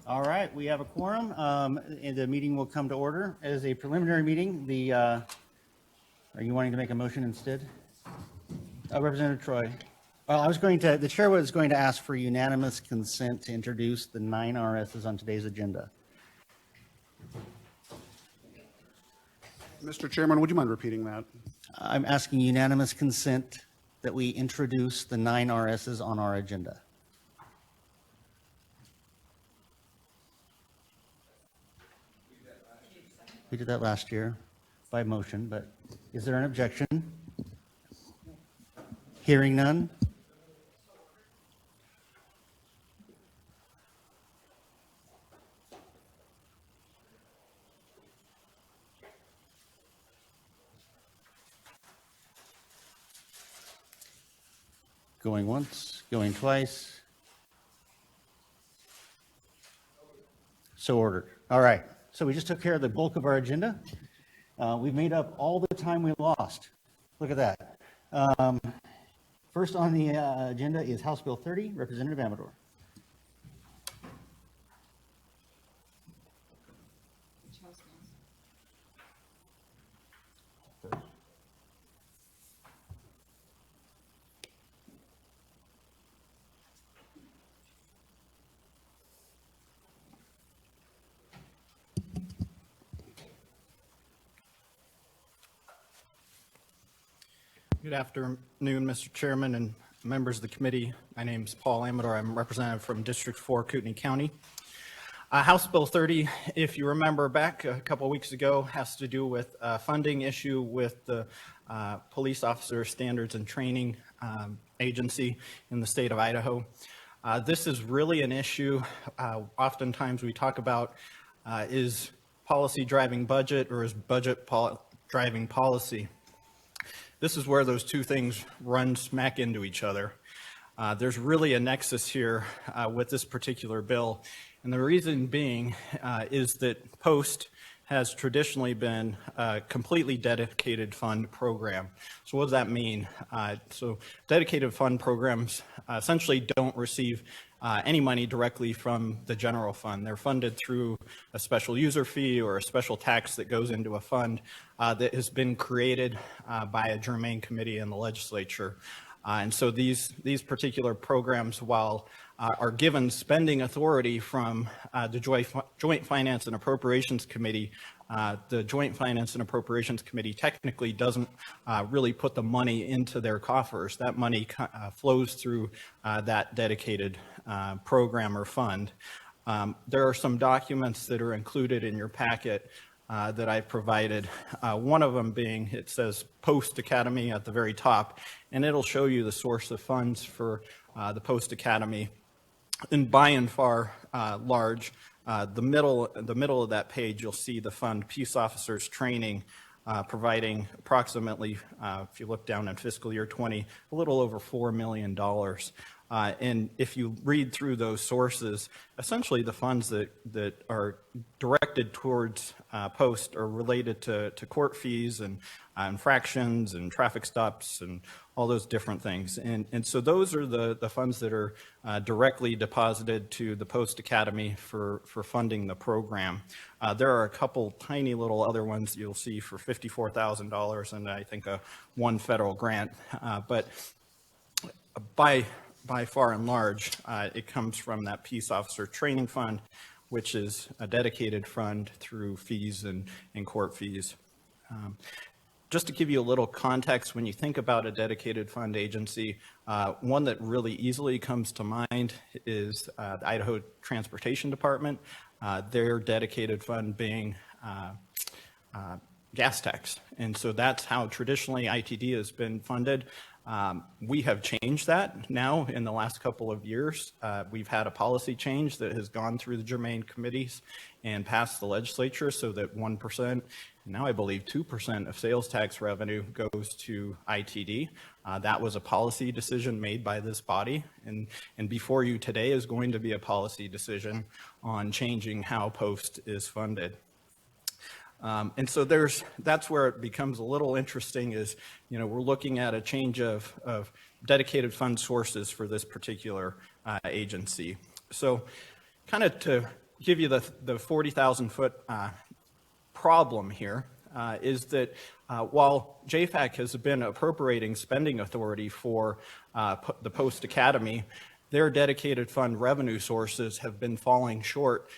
All right, we have a quorum, and the meeting will come to order. As a preliminary meeting, are you wanting to make a motion instead? Representative Troy. Well, the chair was going to ask for unanimous consent to introduce the 9 RSs on today's agenda. Mr. Chairman, would you mind repeating that? I'm asking unanimous consent that we introduce the 9 RSs on our agenda. We did that last year by motion, but is there an objection? Hearing none? Going once, going twice. So ordered. All right. So we just took care of the bulk of our agenda. We've made up all the time we lost. Look at that. First on the agenda is House Bill 30, Representative Amador. Good afternoon, Mr. Chairman and members of the committee. My name is Paul Amador. I'm representative from District 4, Kootenai County. House Bill 30, if you remember back a couple of weeks ago, has to do with a funding issue with the Police Officer Standards and Training Agency in the state of Idaho. This is really an issue oftentimes we talk about is policy driving budget or is budget driving policy? This is where those two things run smack into each other. There's really a nexus here with this particular bill. And the reason being is that POST has traditionally been a completely dedicated fund program. So what does that mean? So dedicated fund programs essentially don't receive any money directly from the general fund. They're funded through a special user fee or a special tax that goes into a fund that has been created by a germane committee in the legislature. And so these particular programs, while are given spending authority from the Joint Finance and Appropriations Committee, the Joint Finance and Appropriations Committee technically doesn't really put the money into their coffers. That money flows through that dedicated program or fund. There are some documents that are included in your packet that I've provided. One of them being, it says Post Academy at the very top, and it'll show you the source of funds for the Post Academy. And by and far large, the middle of that page, you'll see the fund Peace Officers Training, providing approximately, if you look down in fiscal year 20, a little over $4 million. And if you read through those sources, essentially the funds that are directed towards POST are related to court fees and infractions and traffic stops and all those different things. And so those are the funds that are directly deposited to the POST Academy for funding the program. There are a couple tiny little other ones you'll see for $54,000 and I think one federal grant. But by far and large, it comes from that Peace Officer Training Fund, which is a dedicated fund through fees and court fees. Just to give you a little context, when you think about a dedicated fund agency, one that really easily comes to mind is the Idaho Transportation Department, their dedicated fund being gas tax. And so that's how traditionally ITD has been funded. We have changed that now in the last couple of years. We've had a policy change that has gone through the germane committees and passed the legislature so that 1%, now I believe 2% of sales tax revenue goes to ITD. That was a policy decision made by this body. And before you today is going to be a policy decision on changing how POST is funded. And so that's where it becomes a little interesting is, we're looking at a change of dedicated fund sources for this particular agency. So kind of to give you the 40,000 foot problem here is that while JFAC has been appropriating spending authority for the post-academy, their dedicated fund revenue sources have been falling short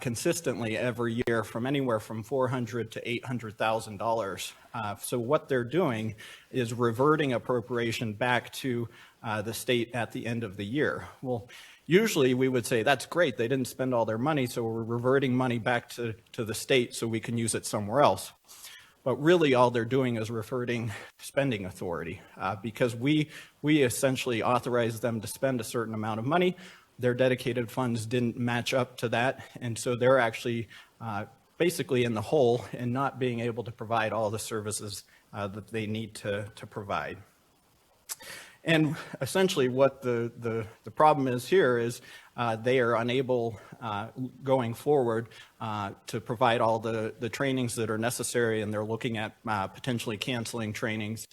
consistently every year from anywhere from $400,000 to $800,000. So what they're doing is reverting appropriation back to the state at the end of the year. Well, usually we would say, that's great, they didn't spend all their money, so we're reverting money back to the state so we can use it somewhere else. But really all they're doing is reverting spending authority because we essentially authorized them to spend a certain amount of money. Their dedicated funds didn't match up to that, and so they're actually basically in the hole and not being able to provide all the services that they need to provide. And essentially what the problem is here is they are unable going forward to provide all the trainings that are necessary, and they're looking at potentially canceling trainings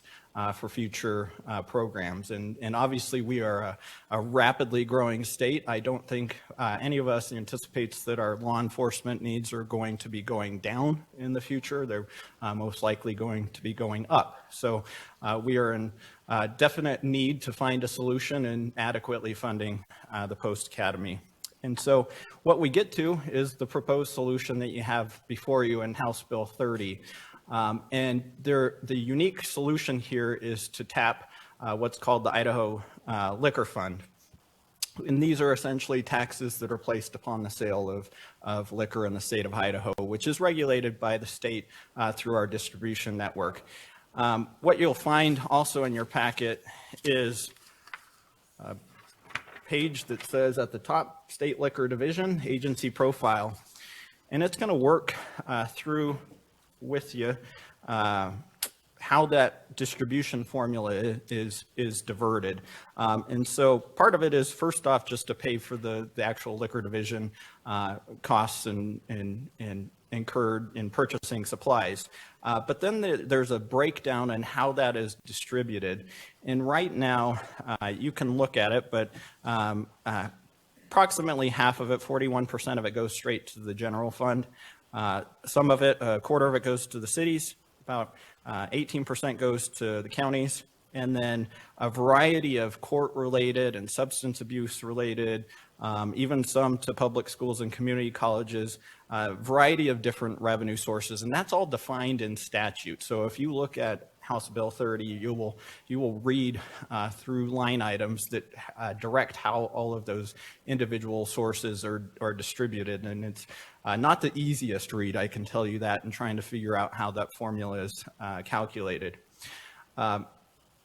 for future programs. And obviously we are a rapidly growing state. I don't think any of us anticipates that our law enforcement needs are going to be going down in the future. They're most likely going to be going up. So we are in definite need to find a solution in adequately funding the post-academy. And so what we get to is the proposed solution that you have before you in House Bill 30. And the unique solution here is to tap what's called the Idaho Liquor Fund. And these are essentially taxes that are placed upon the sale of liquor in the state of Idaho, which is regulated by the state through our distribution network. What you'll find also in your packet is a page that says at the top, State Liquor Division, Agency Profile. And it's going to work through with you how that distribution formula is diverted. And so part of it is, first off, just to pay for the actual liquor division costs and incurred in purchasing supplies. But then there's a breakdown in how that is distributed. And right now, you can look at it, but approximately half of it, 41% of it, goes straight to the general fund. Some of it, a quarter of it, goes to the cities. About 18% goes to the counties. And then a variety of court-related and substance abuse-related, even some to public schools and community colleges, a variety of different revenue sources, and that's all defined in statute. So if you look at House Bill 30, you will read through line items that direct how all of those individual sources are distributed, and it's not the easiest read, I can tell you that, in trying to figure out how that formula is calculated.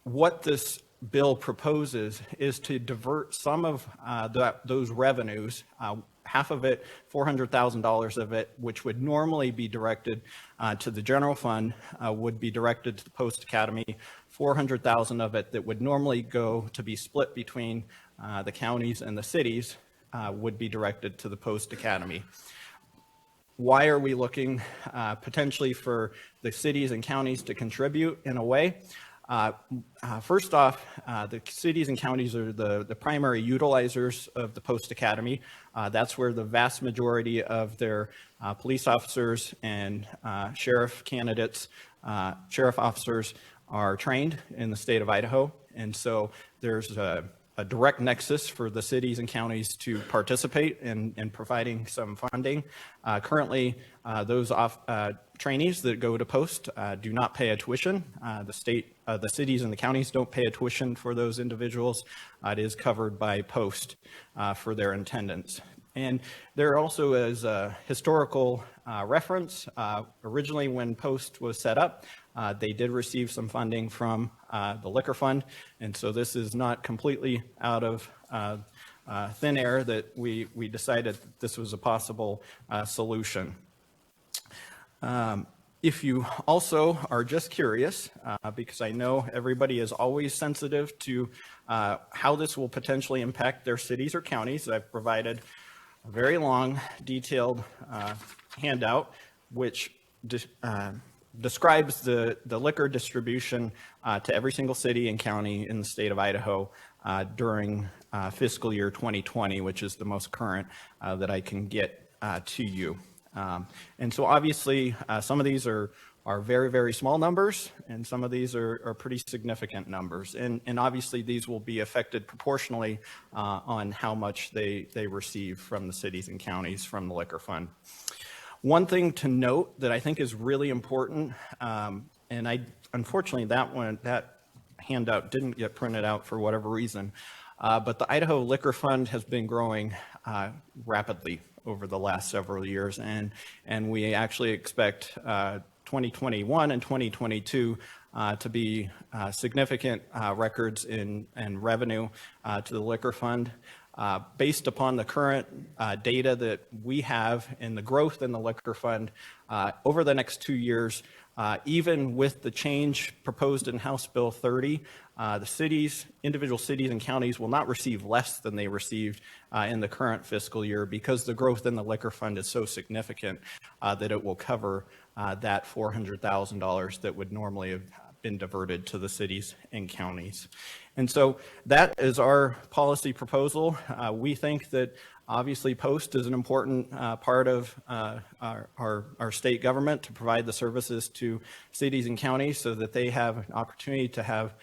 What this bill proposes is to divert some of those revenues, half of it, $400,000 of it, which would normally be directed to the general fund, would be directed to the post-academy. 400,000 of it that would normally go to be split between the counties and the cities would be directed to the post-academy. Why are we looking potentially for the cities and counties to contribute in a way? First off, the cities and counties are the primary utilizers of the post-academy. That's where the vast majority of their police officers and sheriff candidates, sheriff officers are trained in the state of Idaho. And so there's a direct nexus for the cities and counties to participate in providing some funding. Currently, those trainees that go to post do not pay a tuition. The cities and the counties don't pay a tuition for those individuals. It is covered by post for their attendance. And there also is a historical reference. Originally, when post was set up, they did receive some funding from the liquor fund, and so this is not completely out of thin air that we decided that this was a possible solution. If you also are just curious, because I know everybody is always sensitive to how this will potentially impact their cities or counties, I've provided a very long, detailed handout which describes the liquor distribution to every single city and county in the state of Idaho during fiscal year 2020, which is the most current that I can get to you. And so obviously, some of these are very, very small numbers, and some of these are pretty significant numbers. And obviously, these will be affected proportionally on how much they receive from the cities and counties from the liquor fund. One thing to note that I think is really important, and unfortunately that handout didn't get printed out for whatever reason, but the Idaho Liquor Fund has been growing rapidly over the last several years, and we actually expect 2021 and 2022 to be significant records in revenue to the liquor fund. Based upon the current data that we have and the growth in the liquor fund over the next 2 years, even with the change proposed in House Bill 30, the individual cities and counties will not receive less than they received in the current fiscal year, because the growth in the liquor fund is so significant that it will cover that $400,000 that would normally have been diverted to the cities and counties. And so that is our policy proposal. We think that obviously post is an important part of our state government to provide the services to cities and counties so that they have an opportunity to have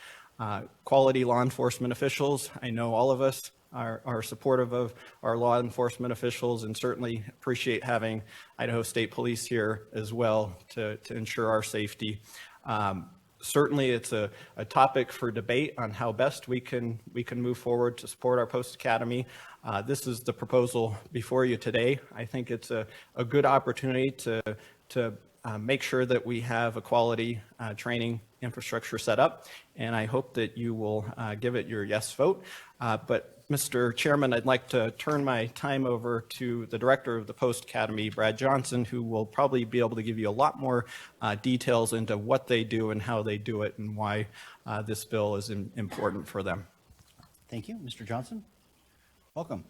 quality law enforcement officials. I know all of us are supportive of our law enforcement officials, and certainly appreciate having Idaho State Police here as well to ensure our safety. Certainly, it's a topic for debate on how best we can move forward to support our Post Academy. This is the proposal before you today. I think it's a good opportunity to make sure that we have a quality training infrastructure set up, and I hope that you will give it your yes vote. But Mr. Chairman, I'd like to turn my time over to the director of the Post Academy, Brad Johnson, who will probably be able to give you a lot more details into what they do and how they do it and why this bill is important for them. Thank you. Mr. Johnson, welcome.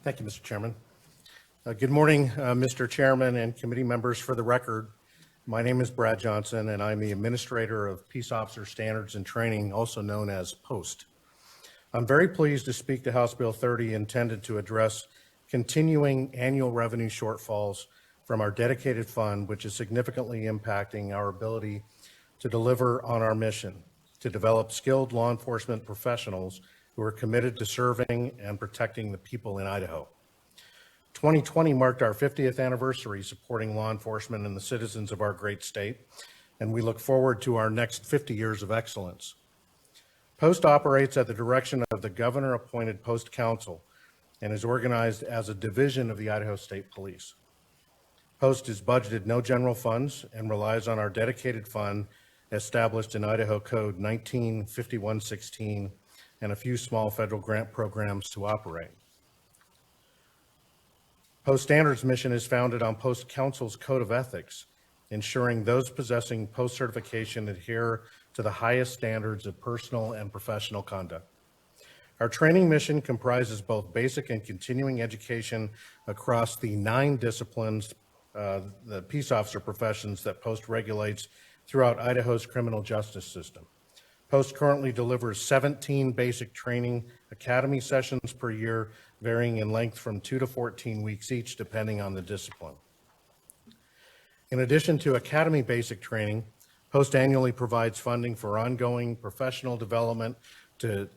Thank you, Mr. Chairman. Good morning, Mr. Chairman and committee members. For the record, my name is Brad Johnson, and I'm the Administrator of Peace Officer Standards and Training, also known as POST. I'm very pleased to speak to House Bill 30, intended to address continuing annual revenue shortfalls from our dedicated fund, which is significantly impacting our ability to deliver on our mission to develop skilled law enforcement professionals who are committed to serving and protecting the people in Idaho. 2020 marked our 50th anniversary supporting law enforcement and the citizens of our great state, and we look forward to our next 50 years of excellence. Post operates at the direction of the governor-appointed Post Council and is organized as a division of the Idaho State Police. Post is budgeted no general funds and relies on our dedicated fund established in Idaho Code 195116 and a few small federal grant programs to operate. Post Standards' mission is founded on Post Council's Code of Ethics, ensuring those possessing Post certification adhere to the highest standards of personal and professional conduct. Our training mission comprises both basic and continuing education across the 9 disciplines, the peace officer professions that Post regulates throughout Idaho's criminal justice system. Post currently delivers 17 basic training academy sessions per year, varying in length from 2 to 14 weeks each, depending on the discipline. In addition to academy basic training, Post annually provides funding for ongoing professional development to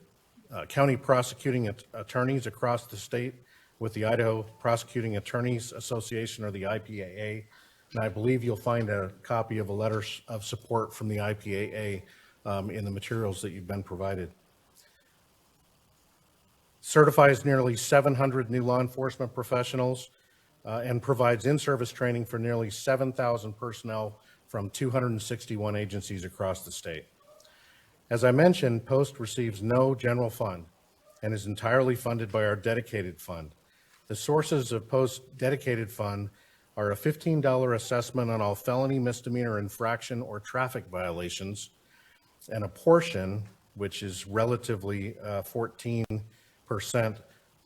county prosecuting attorneys across the state with the Idaho Prosecuting Attorneys Association, or the IPAA. And I believe you'll find a copy of a letter of support from the IPAA in the materials that you've been provided. Certifies nearly 700 new law enforcement professionals and provides in-service training for nearly 7,000 personnel from 261 agencies across the state. As I mentioned, Post receives no general fund and is entirely funded by our dedicated fund. The sources of Post dedicated fund are a $15 assessment on all felony, misdemeanor, infraction, or traffic violations, and a portion, which is relatively 14%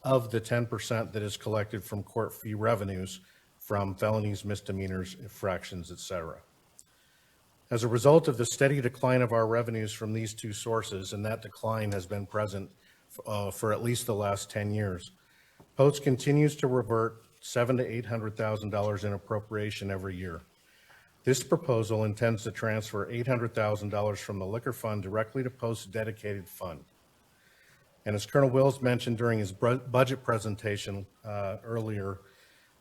of the 10% that is collected from court fee revenues from felonies, misdemeanors, infractions, etc. As a result of the steady decline of our revenues from these 2 sources, and that decline has been present for at least the last 10 years, Post continues to revert $700,000 to $800,000 in appropriation every year. This proposal intends to transfer $800,000 from the liquor fund directly to Post's dedicated fund. And as Colonel Wills mentioned during his budget presentation earlier,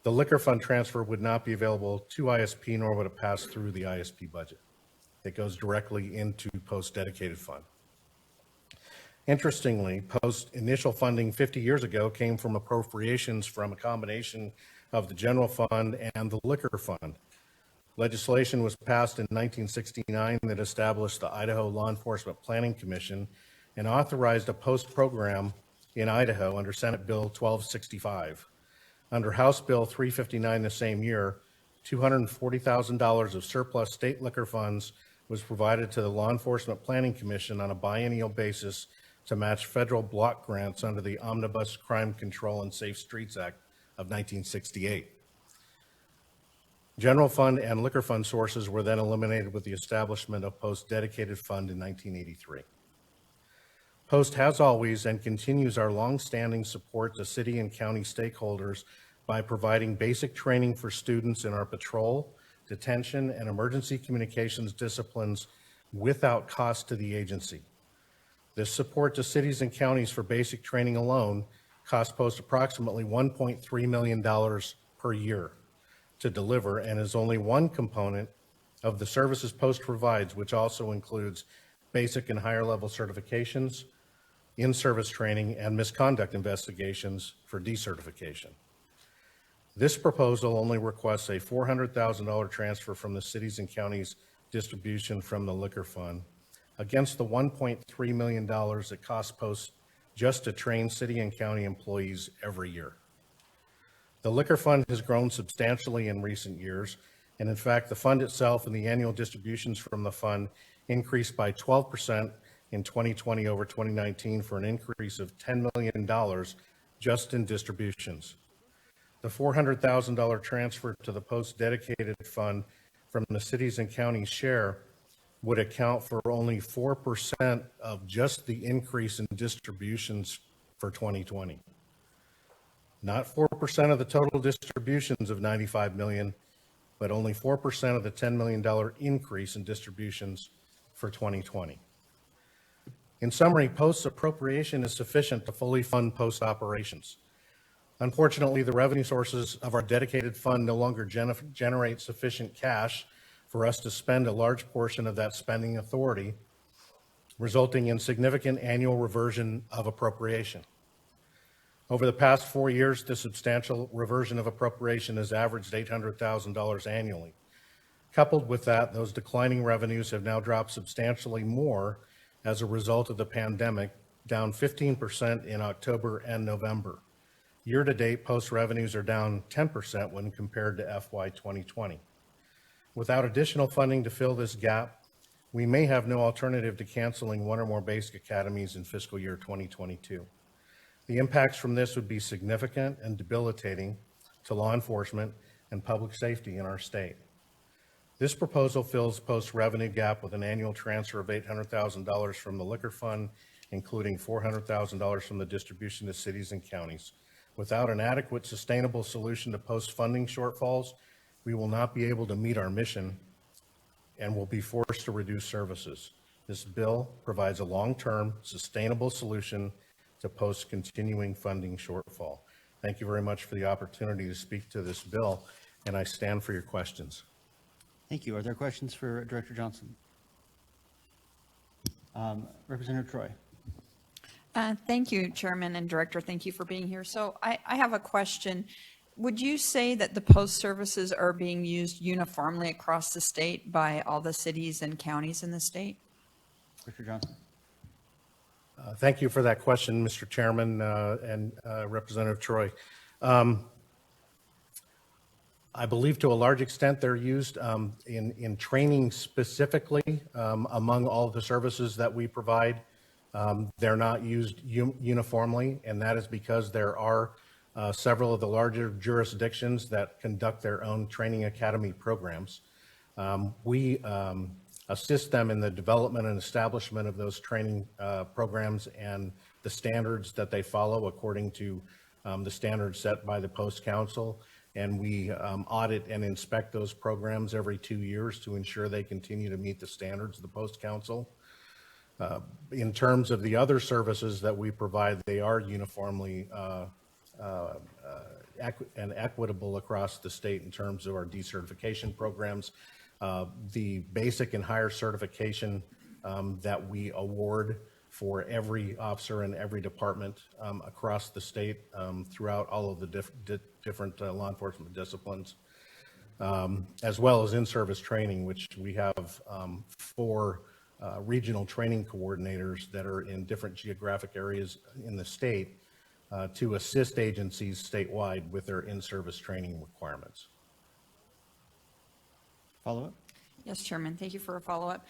the liquor fund transfer would not be available to ISP, nor would it pass through the ISP budget. It goes directly into Post's dedicated fund. Interestingly, Post's initial funding 50 years ago came from appropriations from a combination of the general fund and the liquor fund. Legislation was passed in 1969 that established the Idaho Law Enforcement Planning Commission and authorized a Post program in Idaho under Senate Bill 1265. Under House Bill 359 the same year, $240,000 of surplus state liquor funds was provided to the Law Enforcement Planning Commission on a biennial basis to match federal block grants under the Omnibus Crime Control and Safe Streets Act of 1968. General fund and liquor fund sources were then eliminated with the establishment of Post's dedicated fund in 1983. Post has always and continues our longstanding support to city and county stakeholders by providing basic training for students in our patrol, detention, and emergency communications disciplines without cost to the agency. This support to cities and counties for basic training alone costs Post approximately $1.3 million per year to deliver, and is only one component of the services Post provides, which also includes basic and higher level certifications, in-service training, and misconduct investigations for decertification. This proposal only requests a $400,000 transfer from the cities and counties distribution from the liquor fund against the $1.3 million it costs Post just to train city and county employees every year. The liquor fund has grown substantially in recent years, and in fact, the fund itself and the annual distributions from the fund increased by 12% in 2020 over 2019 for an increase of $10 million just in distributions. The $400,000 transfer to the Post dedicated fund from the cities and counties share would account for only 4% of just the increase in distributions for 2020. Not 4% of the total distributions of $95 million, but only 4% of the $10 million increase in distributions for 2020. In summary, Post's appropriation is sufficient to fully fund Post operations. Unfortunately, the revenue sources of our dedicated fund no longer generate sufficient cash for us to spend a large portion of that spending authority, resulting in significant annual reversion of appropriation. Over the past 4 years, the substantial reversion of appropriation has averaged $800,000 annually. Coupled with that, those declining revenues have now dropped substantially more as a result of the pandemic, down 15% in October and November. Year-to-date, Post revenues are down 10% when compared to FY 2020. Without additional funding to fill this gap, we may have no alternative to canceling one or more basic academies in fiscal year 2022. The impacts from this would be significant and debilitating to law enforcement and public safety in our state. This proposal fills Post's revenue gap with an annual transfer of $800,000 from the liquor fund, including $400,000 from the distribution to cities and counties. Without an adequate, sustainable solution to Post funding shortfalls, we will not be able to meet our mission and will be forced to reduce services. This bill provides a long-term, sustainable solution to Post's continuing funding shortfall. Thank you very much for the opportunity to speak to this bill, and I stand for your questions. Thank you. Are there questions for Director Johnson? Representative Troy. Thank you, Chairman and Director. Thank you for being here. So I have a question. Would you say that the Post services are being used uniformly across the state by all the cities and counties in the state? Director Johnson. Thank you for that question, Mr. Chairman and Representative Troy. I believe to a large extent they're used in training specifically among all of the services that we provide. They're not used uniformly, and that is because there are several of the larger jurisdictions that conduct their own training academy programs. We assist them in the development and establishment of those training programs and the standards that they follow according to the standards set by the Post Council, and we audit and inspect those programs every 2 years to ensure they continue to meet the standards of the Post Council. In terms of the other services that we provide, they are uniformly and equitable across the state in terms of our decertification programs. The basic and higher certification that we award for every officer in every department across the state throughout all of the different law enforcement disciplines, as well as in-service training, which we have 4 regional training coordinators that are in different geographic areas in the state to assist agencies statewide with their in-service training requirements. Follow-up? Yes, Chairman, thank you for a follow-up.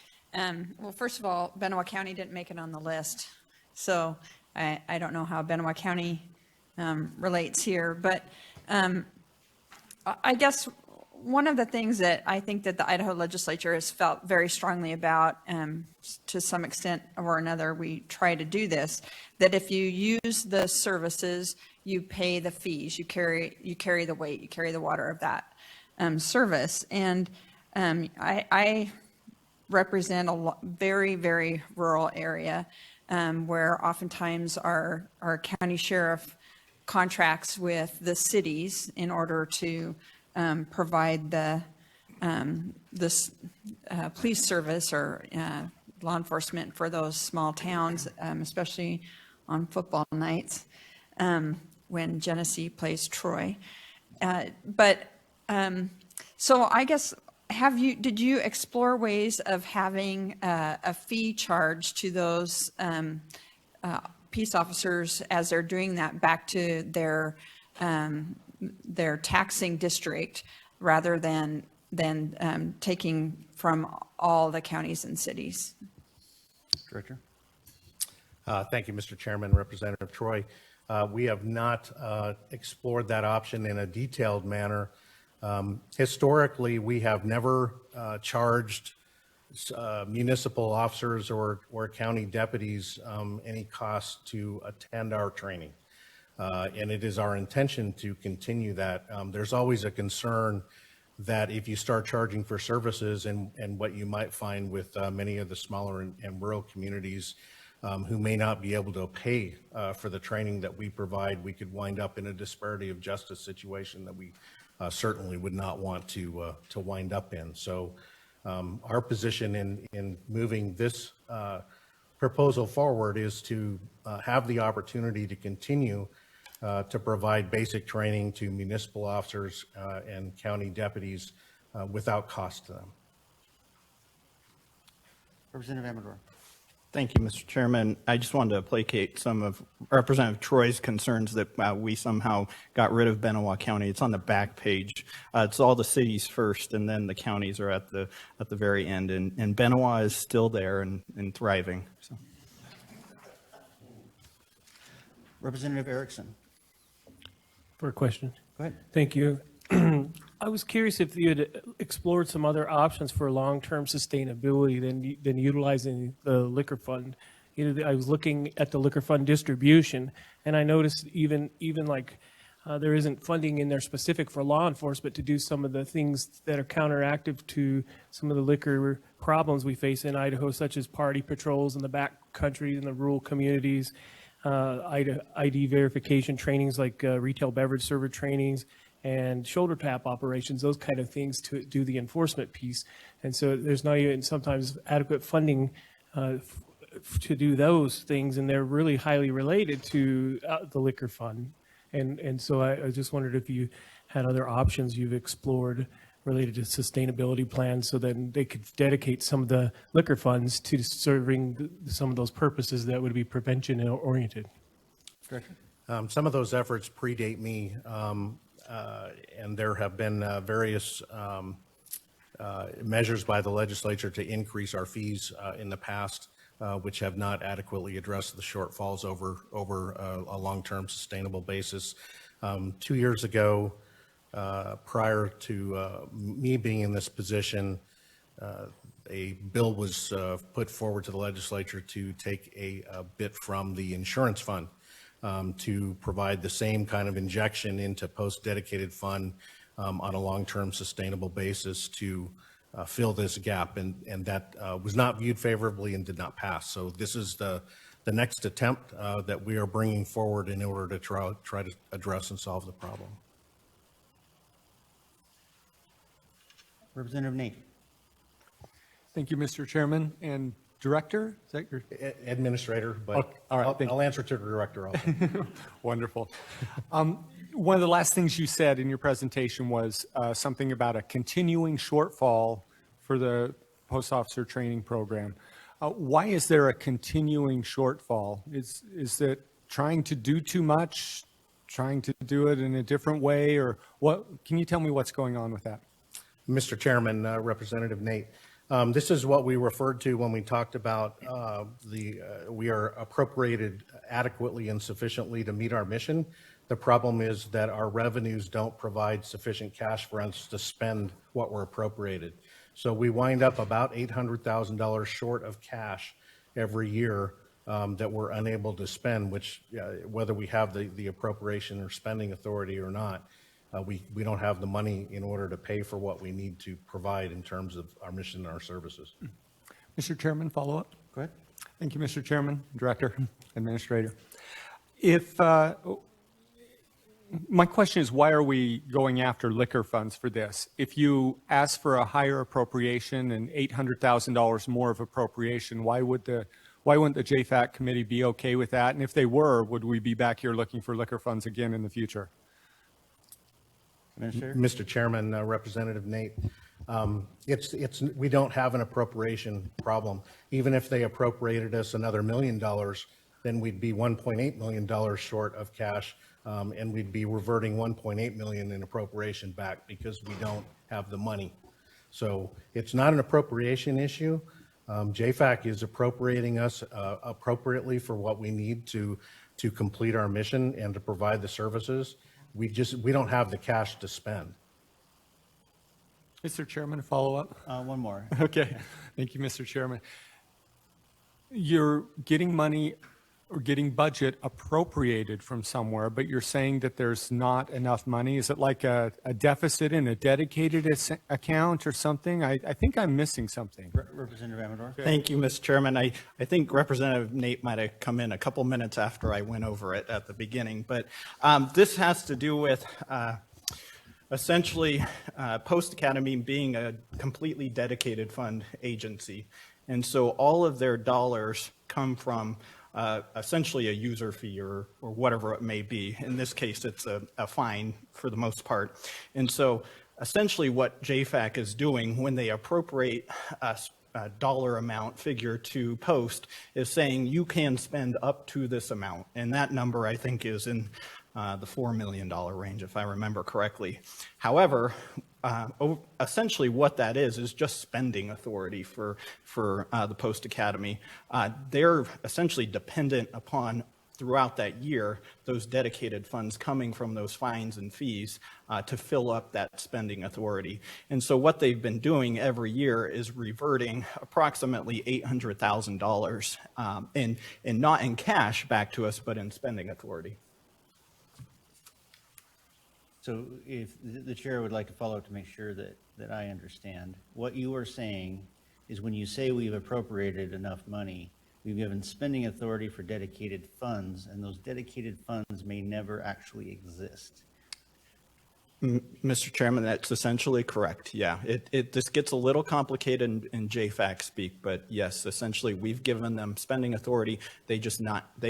Well, first of all, Benoit County didn't make it on the list, so I don't know how Benoit County relates here, but I guess one of the things that I think that the Idaho legislature has felt very strongly about, to some extent or another, we try to do this, that if you use the services, you pay the fees, you carry the weight, you carry the water of that service. And I represent a very, very rural area where oftentimes our county sheriff contracts with the cities in order to provide the police service or law enforcement for those small towns, especially on football nights when Genesee plays Troy. So I guess, did you explore ways of having a fee charge to those peace officers as they're doing that back to their taxing district rather than taking from all the counties and cities? Director? Thank you, Mr. Chairman, Representative Troy. We have not explored that option in a detailed manner. Historically, we have never charged municipal officers or county deputies any cost to attend our training. And it is our intention to continue that. There's always a concern that if you start charging for services, and what you might find with many of the smaller and rural communities who may not be able to pay for the training that we provide, we could wind up in a disparity of justice situation that we certainly would not want to wind up in. So our position in moving this proposal forward is to have the opportunity to continue to provide basic training to municipal officers and county deputies without cost to them. Representative Amador? Thank you, Mr. Chairman. I just wanted to placate some of Representative Troy's concerns that we somehow got rid of Benoit County. It's on the back page. It's all the cities first, and then the counties are at the very end. And Benoit is still there and thriving. So. Representative Erickson? For a question. Go ahead. Thank you. I was curious if you had explored some other options for long-term sustainability than utilizing the liquor fund. You know, I was looking at the liquor fund distribution, and I noticed even like there isn't funding in there specific for law enforcement to do some of the things that are counteractive to some of the liquor problems we face in Idaho, such as party patrols in the back country and the rural communities, ID verification trainings like retail beverage server trainings, and shoulder tap operations, those kind of things to do the enforcement piece. And so there's not even sometimes adequate funding to do those things, and they're really highly related to the liquor fund. And so I just wondered if you had other options you've explored related to sustainability plans so that they could dedicate some of the liquor funds to serving some of those purposes that would be prevention oriented. Director? Some of those efforts predate me. And there have been various measures by the legislature to increase our fees in the past, which have not adequately addressed the shortfalls over a long-term sustainable basis. 2 years ago, prior to me being in this position, a bill was put forward to the legislature to take a bit from the insurance fund to provide the same kind of injection into post-dedicated fund on a long-term sustainable basis to fill this gap, and that was not viewed favorably and did not pass. So this is the next attempt that we are bringing forward in order to try to address and solve the problem. Representative Nate. Thank you, Mr. Chairman and Director. Is that your? Administrator, but Okay, all right, thank I'll answer to the director also. Wonderful. One of the last things you said in your presentation was something about a continuing shortfall for the post officer training program. Why is there a continuing shortfall? Is it trying to do too much, trying to do it in a different way, or what? Can you tell me what's going on with that? Mr. Chairman, Representative Nate, this is what we referred to when we talked about we are appropriated adequately and sufficiently to meet our mission. The problem is that our revenues don't provide sufficient cash for us to spend what we're appropriated. So we wind up about $800,000 short of cash every year that we're unable to spend, which whether we have the appropriation or spending authority or not, we don't have the money in order to pay for what we need to provide in terms of our mission and our services. Mr. Chairman, follow up. Go ahead. Thank you, Mr. Chairman, Director, Administrator. If my question is, why are we going after liquor funds for this? If you ask for a higher appropriation and $800,000 more of appropriation, why wouldn't the JFAC committee be okay with that? And if they were, would we be back here looking for liquor funds again in the future? Administrator. Mr. Chairman, Representative Nate, we don't have an appropriation problem. Even if they appropriated us another $1 million, then we'd be $1.8 million short of cash, and we'd be reverting $1.8 million in appropriation back because we don't have the money. So it's not an appropriation issue. JFAC is appropriating us appropriately for what we need to complete our mission and to provide the services. We don't have the cash to spend. Mr. Chairman, a follow-up? One more. Okay. Thank you, Mr. Chairman. You're getting money or getting budget appropriated from somewhere, but you're saying that there's not enough money. Is it like a deficit in a dedicated account or something? I think I'm missing something. Representative Amador. Thank you, Mr. Chairman. I think Representative Nate might have come in a couple minutes after I went over it at the beginning, but this has to do with essentially post-academy being a completely dedicated fund agency. And so all of their dollars come from essentially a user fee or whatever it may be. In this case, it's a fine for the most part. And so essentially what JFAC is doing when they appropriate a dollar amount figure to post is saying you can spend up to this amount. And that number, I think, is in the $4 million range, if I remember correctly. However, essentially what that is just spending authority for the post-academy. They're essentially dependent upon, throughout that year, those dedicated funds coming from those fines and fees to fill up that spending authority. And so what they've been doing every year is reverting approximately $800,000 and not in cash back to us, but in spending authority. So if the chair would like to follow up to make sure that I understand, what you are saying is when you say we've appropriated enough money, we've given spending authority for dedicated funds, and those dedicated funds may never actually exist. Mr. Chairman, that's essentially correct. Yeah, this gets a little complicated in JFAC speak, but yes, essentially we've given them spending authority. They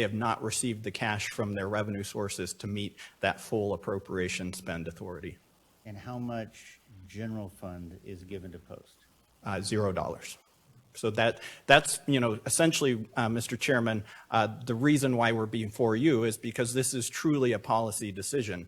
have not received the cash from their revenue sources to meet that full appropriation spend authority. And how much general fund is given to post? $0. So that's essentially, Mr. Chairman, the reason why we're before you is because this is truly a policy decision.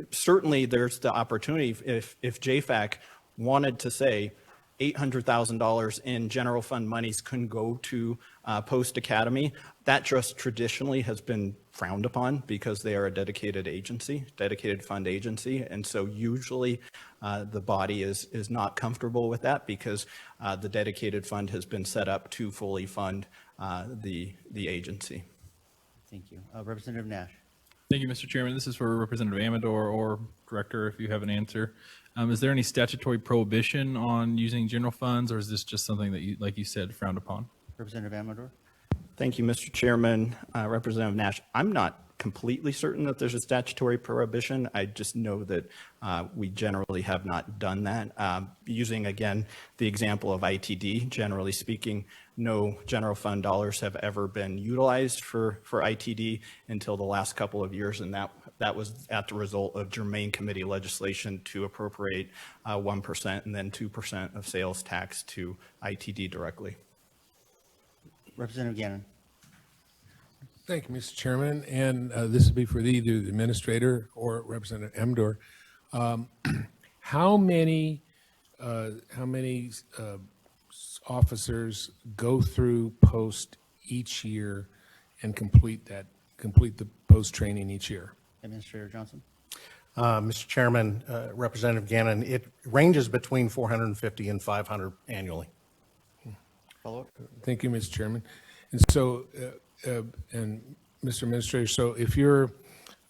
Certainly, there's the opportunity if JFAC wanted to say $800,000 in general fund monies can go to post-academy. That just traditionally has been frowned upon because they are a dedicated agency, dedicated fund agency. And so usually the body is not comfortable with that because the dedicated fund has been set up to fully fund the agency. Thank you. Representative Nash. Thank you, Mr. Chairman. This is for Representative Amador or Director, if you have an answer. Is there any statutory prohibition on using general funds, or is this just something that you, like you said, frowned upon? Representative Amador. Thank you, Mr. Chairman. Representative Nash, I'm not completely certain that there's a statutory prohibition. I just know that we generally have not done that. Using, again, the example of ITD, generally speaking, no general fund dollars have ever been utilized for ITD until the last couple of years, and that was at the result of germane committee legislation to appropriate 1% and then 2% of sales tax to ITD directly. Representative Gannon. Thank you, Mr. Chairman, and this would be for either the administrator or Representative Emdor. How many officers go through post each year and complete the post training each year? Administrator Johnson. Mr. Chairman, Representative Gannon, it ranges between 450 and 500 annually. Follow-up. Thank you, Mr. Chairman. And so, and Mr. Administrator, so if you're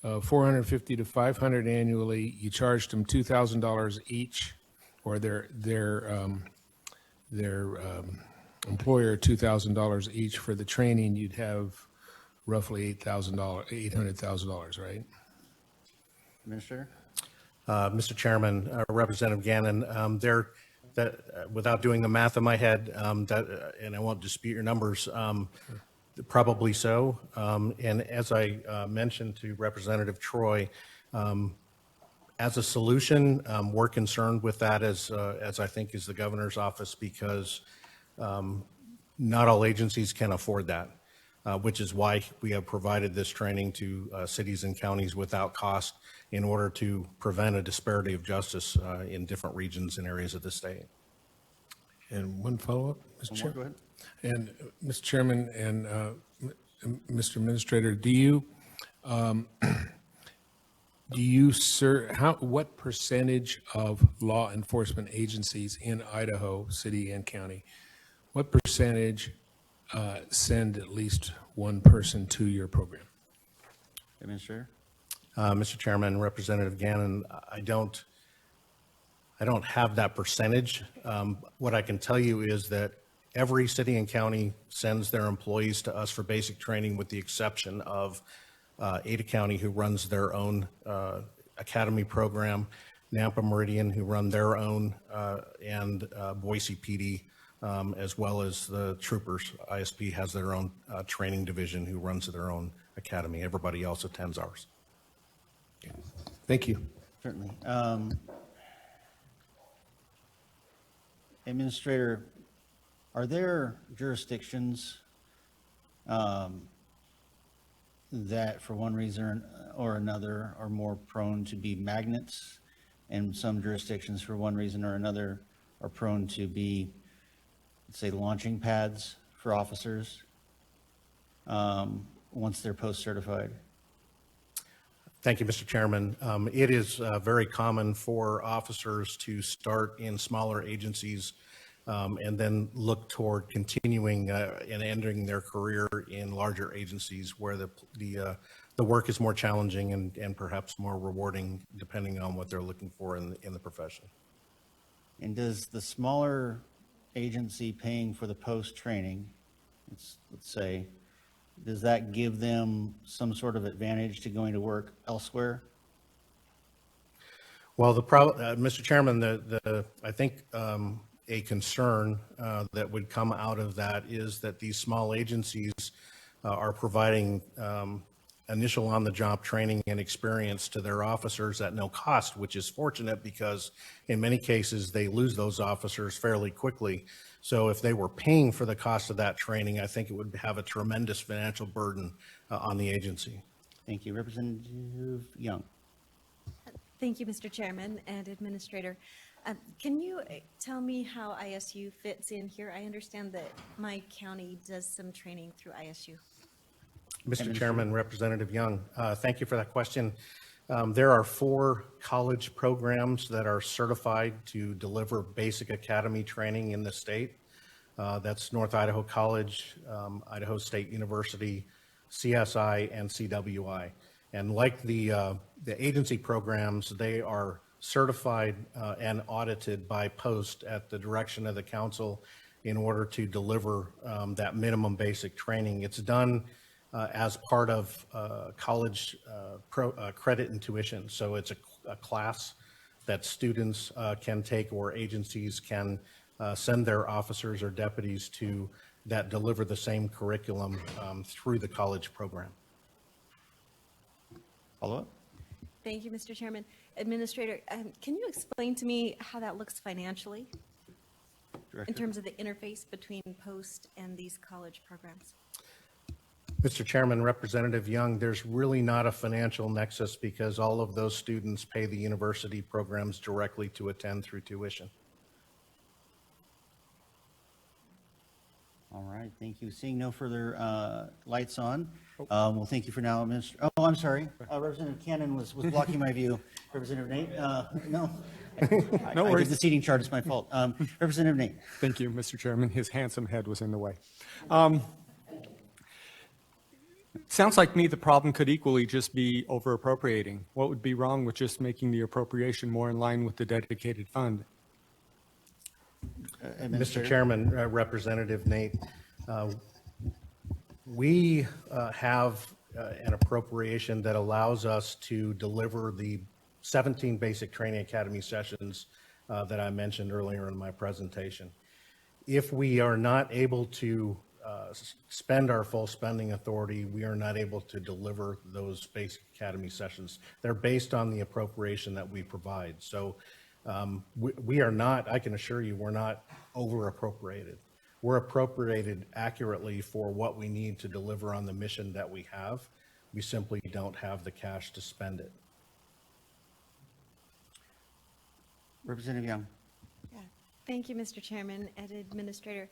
450 to 500 annually, you charged them $2,000 each, or their employer $2,000 each for the training, you'd have roughly $800,000, right? Administrator. Mr. Chairman, Representative Gannon, without doing the math in my head, and I won't dispute your numbers, probably so. And as I mentioned to Representative Troy, as a solution, we're concerned with that as I think is the governor's office, because not all agencies can afford that, which is why we have provided this training to cities and counties without cost in order to prevent a disparity of justice in different regions and areas of the state. And one follow-up, Mr. Chair? Go ahead. And Mr. Chairman and Mr. Administrator, what percentage of law enforcement agencies in Idaho, city and county, what percentage send at least one person to your program? Administrator. Mr. Chairman, Representative Gannon, I don't have that percentage. What I can tell you is that every city and county sends their employees to us for basic training, with the exception of Ada County, who runs their own academy program, Nampa Meridian, who run their own, and Boise PD, as well as the Troopers. ISP has their own training division who runs their own academy. Everybody else attends ours. Thank you. Certainly. Administrator, are there jurisdictions that for one reason or another are more prone to be magnets, and some jurisdictions for one reason or another are prone to be, let's say, launching pads for officers once they're post-certified? Thank you, Mr. Chairman. It is very common for officers to start in smaller agencies and then look toward continuing and ending their career in larger agencies where the work is more challenging and perhaps more rewarding, depending on what they're looking for in the profession. And does the smaller agency paying for the post-training, let's say, does that give them some sort of advantage to going to work elsewhere? Well, Mr. Chairman, I think a concern that would come out of that is that these small agencies are providing initial on-the-job training and experience to their officers at no cost, which is fortunate because in many cases they lose those officers fairly quickly. So if they were paying for the cost of that training, I think it would have a tremendous financial burden on the agency. Thank you. Representative Young. Thank you, Mr. Chairman and Administrator. Can you tell me how ISU fits in here? I understand that my county does some training through ISU. Mr. Chairman, Representative Young, thank you for that question. There are 4 college programs that are certified to deliver basic academy training in the state. That's North Idaho College, Idaho State University, CSI, and CWI. And like the agency programs, they are certified and audited by post at the direction of the council in order to deliver that minimum basic training. It's done as part of college credit and tuition. So it's a class that students can take or agencies can send their officers or deputies to that deliver the same curriculum through the college program. Follow-up? Thank you, Mr. Chairman. Administrator, can you explain to me how that looks financially in Director? terms of the interface between post and these college programs? Mr. Chairman, Representative Young, there's really not a financial nexus because all of those students pay the university programs directly to attend through tuition. All right, thank you. Seeing no further lights on, well, thank you for now, oh, I'm sorry. Representative Cannon was blocking my view. Representative Nate, no. I did worries. the seating chart, it's my fault. Representative Nate. Thank you, Mr. Chairman. His handsome head was in the way. Sounds like me the problem could equally just be over appropriating. What would be wrong with just making the appropriation more in line with the dedicated fund? Mr. Chairman, Representative Nate, we have an appropriation that allows us to deliver the 17 basic training academy sessions that I mentioned earlier in my presentation. If we are not able to spend our full spending authority, we are not able to deliver those basic academy sessions. They're based on the appropriation that we provide. So we are not, I can assure you, we're not over appropriated. We're appropriated accurately for what we need to deliver on the mission that we have. We simply don't have the cash to spend it. Representative Young. Yeah. Thank you, Mr. Chairman and Administrator.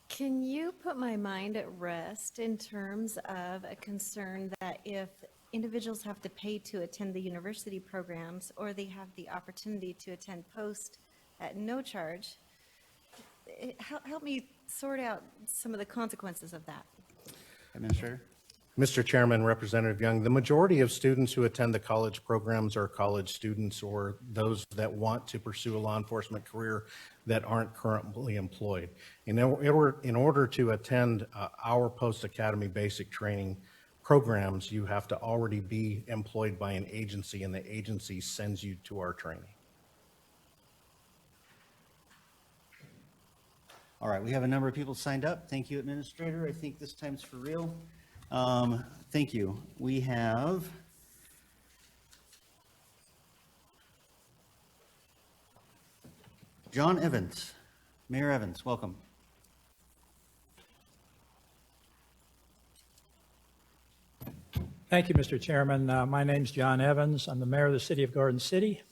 Can you put my mind at rest in terms of a concern that if individuals have to pay to attend the university programs or they have the opportunity to attend post at no charge, help me sort out some of the consequences of that. Administrator. Mr. Chairman, Representative Young, the majority of students who attend the college programs are college students or those that want to pursue a law enforcement career that aren't currently employed. In order to attend our post-academy basic training programs, you have to already be employed by an agency, and the agency sends you to our training. All right, we have a number of people signed up. Thank you, Administrator. I think this time's for real. Thank you. We have John Evans. Mayor Evans, welcome. Thank you, Mr. Chairman. My name's John Evans. I'm the mayor of the city of Garden City.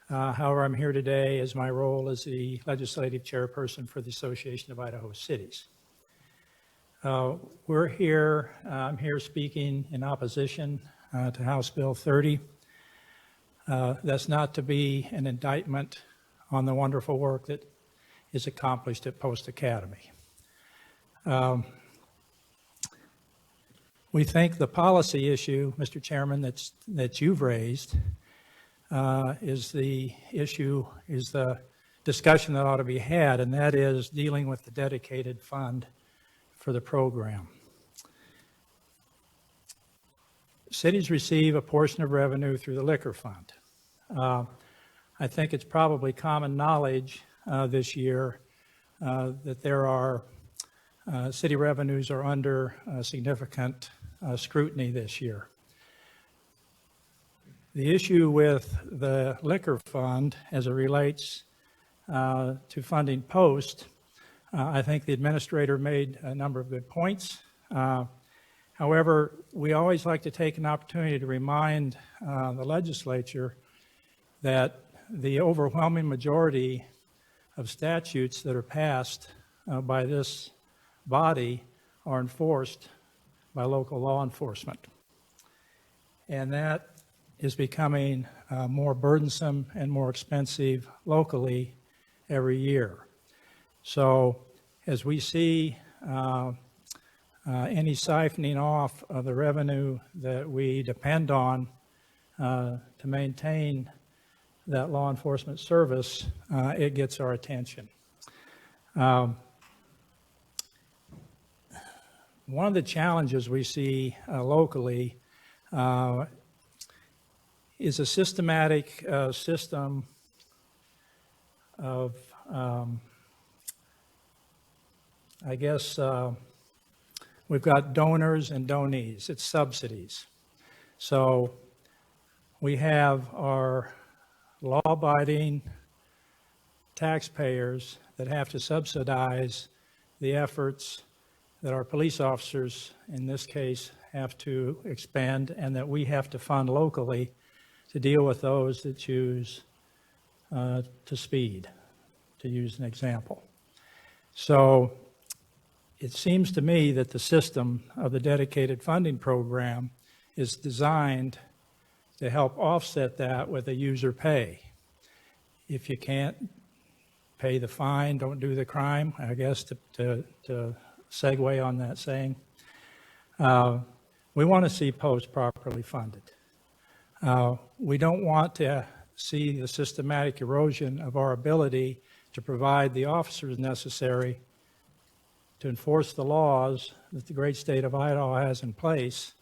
However, I'm here today as my role as the legislative chairperson for the Association of Idaho Cities. We're here, I'm here speaking in opposition to House Bill 30. That's not to be an indictment on the wonderful work that is accomplished at Post Academy. We think the policy issue, Mr. Chairman, that you've raised is the issue, is the discussion that ought to be had, and that is dealing with the dedicated fund for the program. Cities receive a portion of revenue through the liquor fund. I think it's probably common knowledge this year that there are city revenues are under significant scrutiny this year. The issue with the liquor fund as it relates to funding post, I think the administrator made a number of good points. However, we always like to take an opportunity to remind the legislature that the overwhelming majority of statutes that are passed by this body are enforced by local law enforcement. And that is becoming more burdensome and more expensive locally every year. So as we see any siphoning off of the revenue that we depend on to maintain that law enforcement service, it gets our attention. One of the challenges we see locally is a systematic system of, I guess, we've got donors and donees. It's subsidies. So we have our law-abiding taxpayers that have to subsidize the efforts that our police officers, in this case, have to expend and that we have to fund locally to deal with those that choose to speed, to use an example. So it seems to me that the system of the dedicated funding program is designed to help offset that with a user pay. If you can't pay the fine, don't do the crime, I guess, to segue on that saying. We want to see posts properly funded. We don't want to see the systematic erosion of our ability to provide the officers necessary to enforce the laws that the great state of Idaho has in place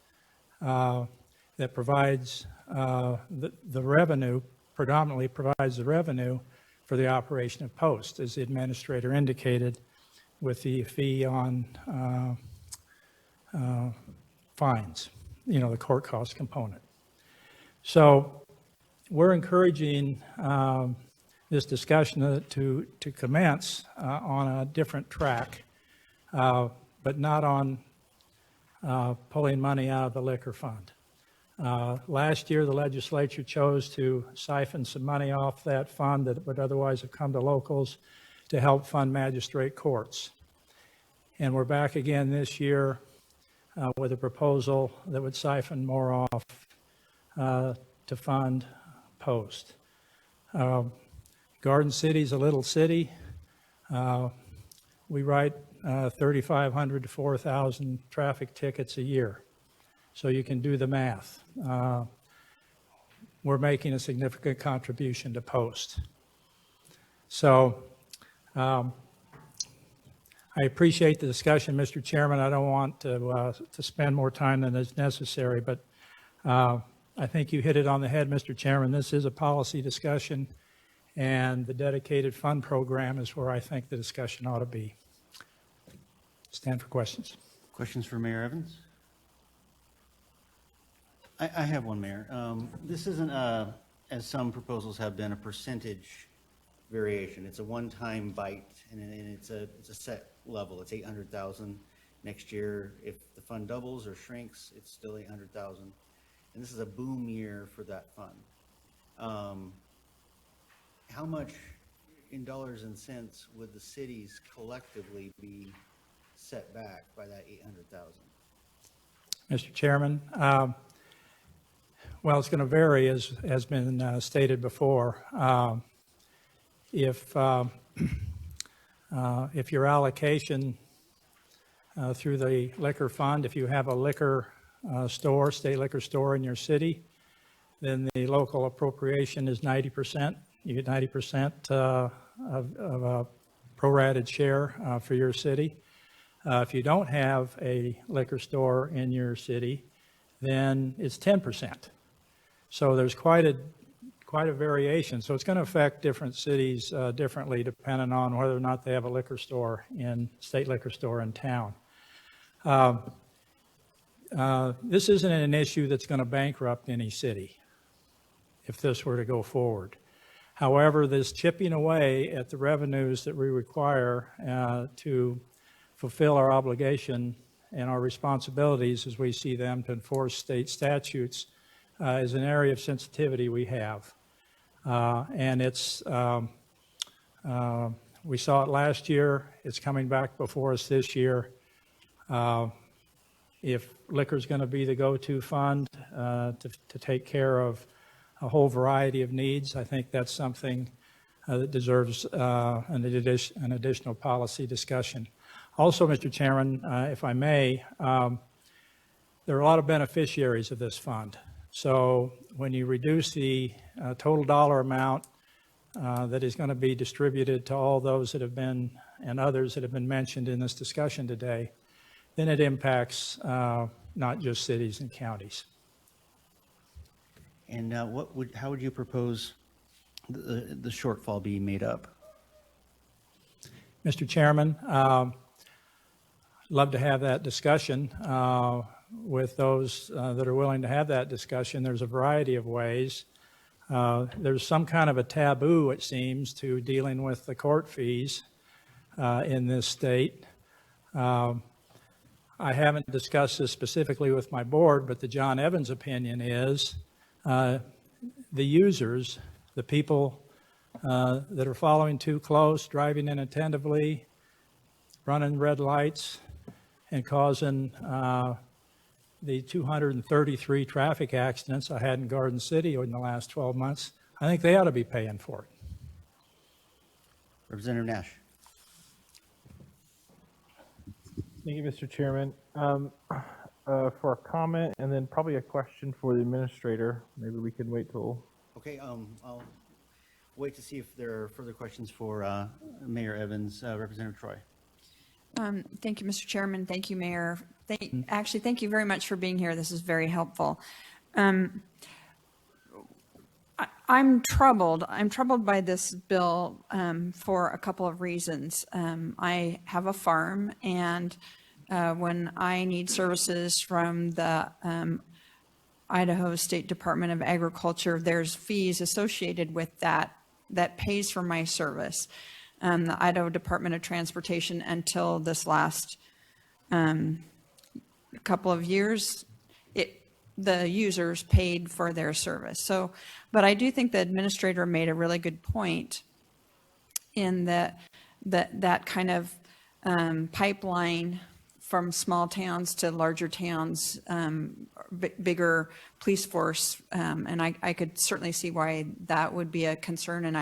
that provides the revenue, predominantly provides the revenue for the operation of posts, as the administrator indicated, with the fee on fines, the court cost component. So we're encouraging this discussion to commence on a different track, but not on pulling money out of the liquor fund. Last year, the legislature chose to siphon some money off that fund that would otherwise have come to locals to help fund magistrate courts. And we're back again this year with a proposal that would siphon more off to fund post. Garden City's a little city. We write 3,500 to 4,000 traffic tickets a year. So you can do the math. We're making a significant contribution to post. So I appreciate the discussion, Mr. Chairman. I don't want to spend more time than is necessary, but I think you hit it on the head, Mr. Chairman. This is a policy discussion, and the dedicated fund program is where I think the discussion ought to be. Stand for questions. Questions for Mayor Evans? I have one, Mayor. This isn't, as some proposals have been, a percentage variation. It's a one-time bite, and it's a set level. It's 800,000. Next year, if the fund doubles or shrinks, it's still 800,000. And this is a boom year for that fund. How much, in dollars and cents, would the cities collectively be set back by that 800,000? Mr. Chairman, well, it's going to vary, as has been stated before. If your allocation through the liquor fund, if you have a liquor store, state liquor store in your city, then the local appropriation is 90%. You get 90% of a prorated share for your city. If you don't have a liquor store in your city, then it's 10%. So there's quite a variation. So it's going to affect different cities differently depending on whether or not they have a liquor store state liquor store in town. This isn't an issue that's going to bankrupt any city if this were to go forward. However, this chipping away at the revenues that we require to fulfill our obligation and our responsibilities as we see them to enforce state statutes is an area of sensitivity we have. And it's, we saw it last year, it's coming back before us this year. If liquor is going to be the go-to fund to take care of a whole variety of needs, I think that's something that deserves an additional policy discussion. Also, Mr. Chairman, if I may, there are a lot of beneficiaries of this fund. So when you reduce the total dollar amount that is going to be distributed to all those that have been, and others that have been mentioned in this discussion today, then it impacts not just cities and counties. And how would you propose the shortfall be made up? Mr. Chairman, love to have that discussion with those that are willing to have that discussion. There's a variety of ways. There's some kind of a taboo, it seems, to dealing with the court fees in this state. I haven't discussed this specifically with my board, but the John Evans opinion is the users, the people that are following too close, driving inattentively, running red lights, and causing the 233 traffic accidents I had in Garden City in the last 12 months, I think they ought to be paying for it. Representative Nash. Thank you, Mr. Chairman. For a comment and then probably a question for the administrator. Maybe we can wait till. Okay, I'll wait to see if there are further questions for Mayor Evans. Representative Troy. Thank you, Mr. Chairman. Thank you, Mayor. Actually, thank you very much for being here. This is very helpful. I'm troubled. I'm troubled by this bill for a couple of reasons. I have a farm, and when I need services from the Idaho State Department of Agriculture, there's fees associated with that pays for my service. The Idaho Department of Transportation, until this last couple of years, the users paid for their service. So, but I do think the administrator made a really good point in that kind of pipeline from small towns to larger towns, bigger police force, and I could certainly see why that would be a concern. And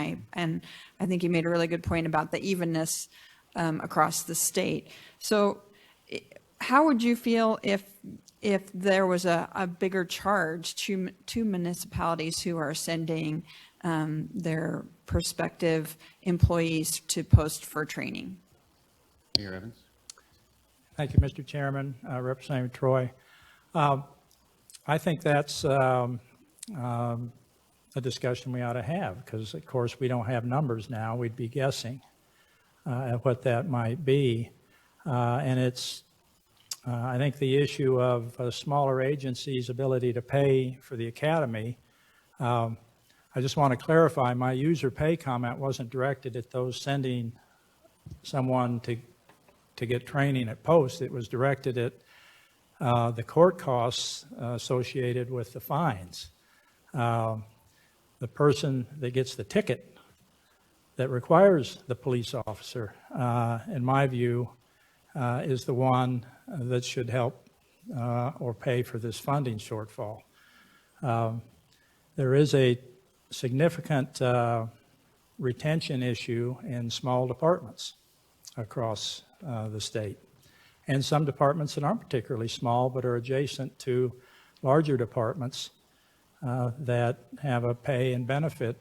I think you made a really good point about the evenness across the state. So, how would you feel if there was a bigger charge to municipalities who are sending their prospective employees to post for training? Mayor Evans. Thank you, Mr. Chairman. Representative Troy. I think that's a discussion we ought to have because, of course, we don't have numbers now. We'd be guessing at what that might be. And it's, I think the issue of smaller agencies' ability to pay for the academy, I just want to clarify, my user pay comment wasn't directed at those sending someone to get training at post. It was directed at the court costs associated with the fines. The person that gets the ticket that requires the police officer, in my view, is the one that should help or pay for this funding shortfall. There is a significant retention issue in small departments across the state, and some departments that aren't particularly small but are adjacent to larger departments that have a pay and benefit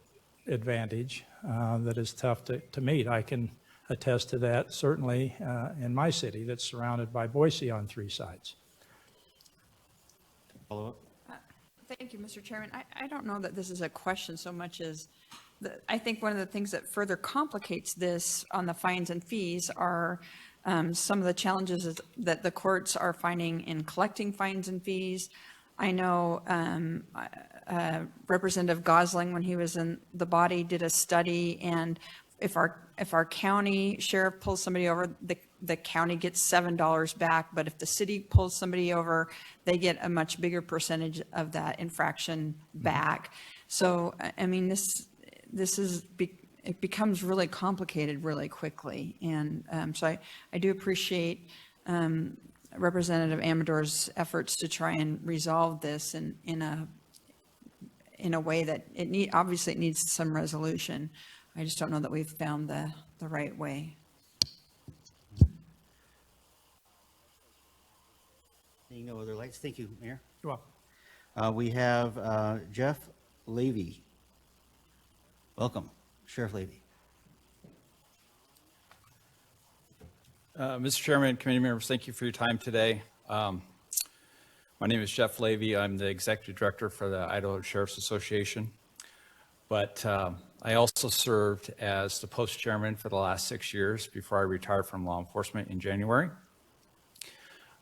advantage that is tough to meet. I can attest to that certainly in my city that's surrounded by Boise on three sides. Follow up. Thank you, Mr. Chairman. I don't know that this is a question so much as I think one of the things that further complicates this on the fines and fees are some of the challenges that the courts are finding in collecting fines and fees. I know Representative Gosling, when he was in the body, did a study, and if our county sheriff pulls somebody over, the county gets $7 back, but if the city pulls somebody over, they get a much bigger percentage of that infraction back. So, I mean, it becomes really complicated really quickly. And so I do appreciate Representative Amador's efforts to try and resolve this in a way that obviously it needs some resolution. I just don't know that we've found the right way. Seeing no other lights, thank you, Mayor. You're welcome. We have Jeff Levy. Welcome, Sheriff Levy. Mr. Chairman, committee members, thank you for your time today. My name is Jeff Levy. I'm the Executive Director for the Idaho Sheriff's Association. But I also served as the post chairman for the last 6 years before I retired from law enforcement in January.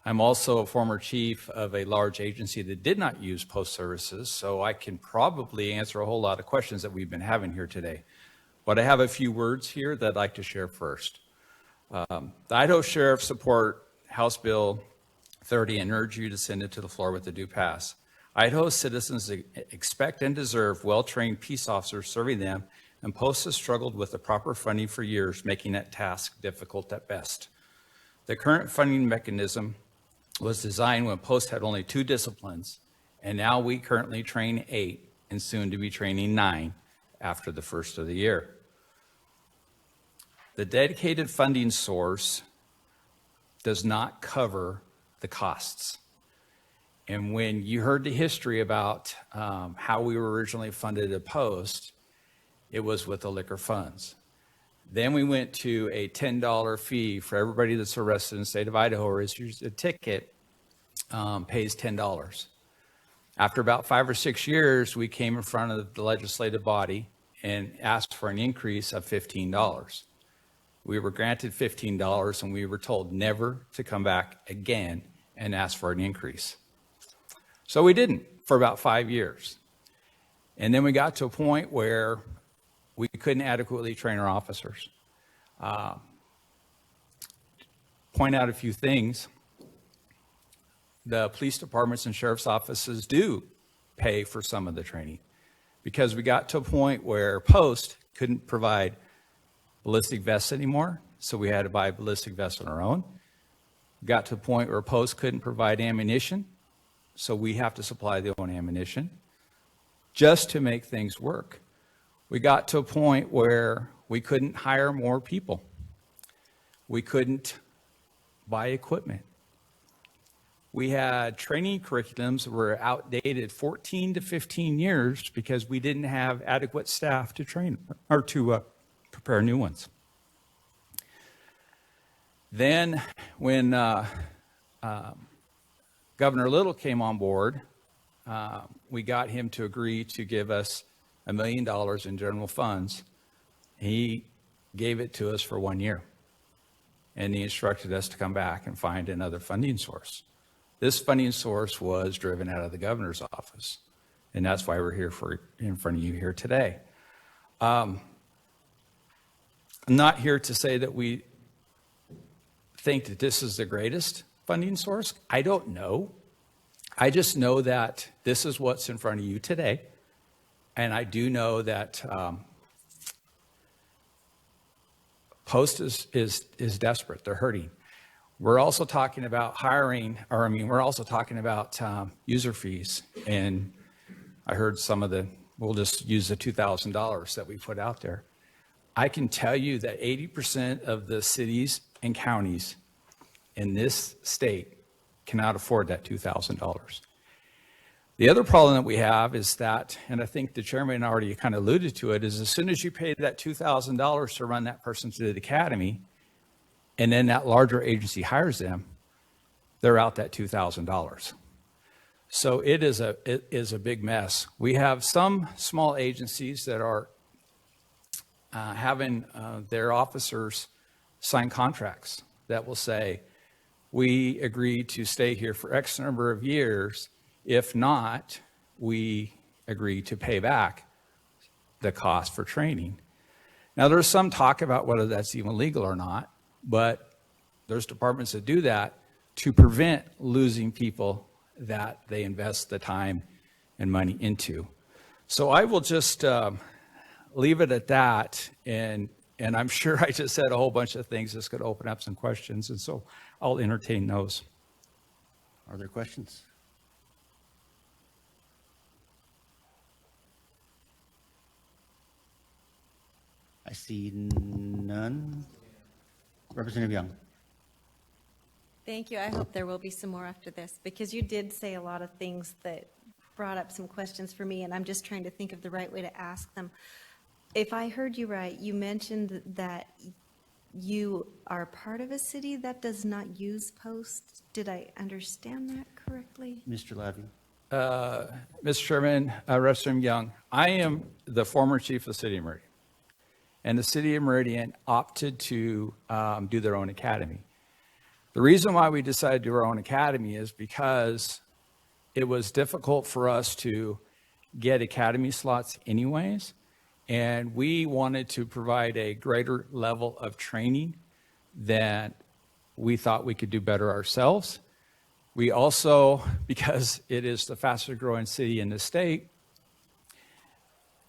I'm also a former chief of a large agency that did not use post services, so I can probably answer a whole lot of questions that we've been having here today. But I have a few words here that I'd like to share first. The Idaho Sheriff support House Bill 30 and urge you to send it to the floor with a due pass. Idaho citizens expect and deserve well-trained peace officers serving them, and Post has struggled with the proper funding for years, making that task difficult at best. The current funding mechanism was designed when Post had only 2 disciplines, and now we currently train 8 and soon to be training 9 after the first of the year. The dedicated funding source does not cover the costs. And when you heard the history about how we were originally funded at Post, it was with the liquor funds. Then we went to a $10 fee for everybody that's arrested in the state of Idaho or issues a ticket, pays $10. After about 5 or 6 years, we came in front of the legislative body and asked for an increase of $15. We were granted $15 and we were told never to come back again and ask for an increase. So we didn't for about 5 years. And then we got to a point where we couldn't adequately train our officers. Point out a few things. The police departments and sheriff's offices do pay for some of the training because we got to a point where Post couldn't provide ballistic vests anymore, so we had to buy ballistic vests on our own. We got to a point where Post couldn't provide ammunition, so we have to supply their own ammunition just to make things work. We got to a point where we couldn't hire more people. We couldn't buy equipment. We had training curriculums that were outdated 14 to 15 years because we didn't have adequate staff to train or to prepare new ones. Then when Governor Little came on board, we got him to agree to give us $1 million in general funds. He gave it to us for 1 year, and he instructed us to come back and find another funding source. This funding source was driven out of the governor's office, and that's why we're here in front of you here today. I'm not here to say that we think that this is the greatest funding source. I don't know. I just know that this is what's in front of you today. And I do know that Post is desperate. They're hurting. We're also talking about we're also talking about user fees. And I heard we'll just use the $2,000 that we put out there. I can tell you that 80% of the cities and counties in this state cannot afford that $2,000. The other problem that we have is that, and I think the chairman already kind of alluded to it, is as soon as you pay that $2,000 to run that person to the academy, and then that larger agency hires them, they're out that $2,000. So it is a big mess. We have some small agencies that are having their officers sign contracts that will say, we agree to stay here for X number of years. If not, we agree to pay back the cost for training. Now, there's some talk about whether that's even legal or not, but there's departments that do that to prevent losing people that they invest the time and money into. So I will just leave it at that, and I'm sure I just said a whole bunch of things that's going to open up some questions, and so I'll entertain those. Are there questions? I see none. Representative Young. Thank you. I hope there will be some more after this, because you did say a lot of things that brought up some questions for me, and I'm just trying to think of the right way to ask them. If I heard you right, you mentioned that you are part of a city that does not use posts. Did I understand that correctly? Mr. Lavey. Mr. Chairman, Representative Young, I am the former chief of the city of Meridian. And the city of Meridian opted to do their own academy. The reason why we decided to do our own academy is because it was difficult for us to get academy slots anyways. And we wanted to provide a greater level of training than we thought we could do better ourselves. We also, because it is the fastest growing city in the state,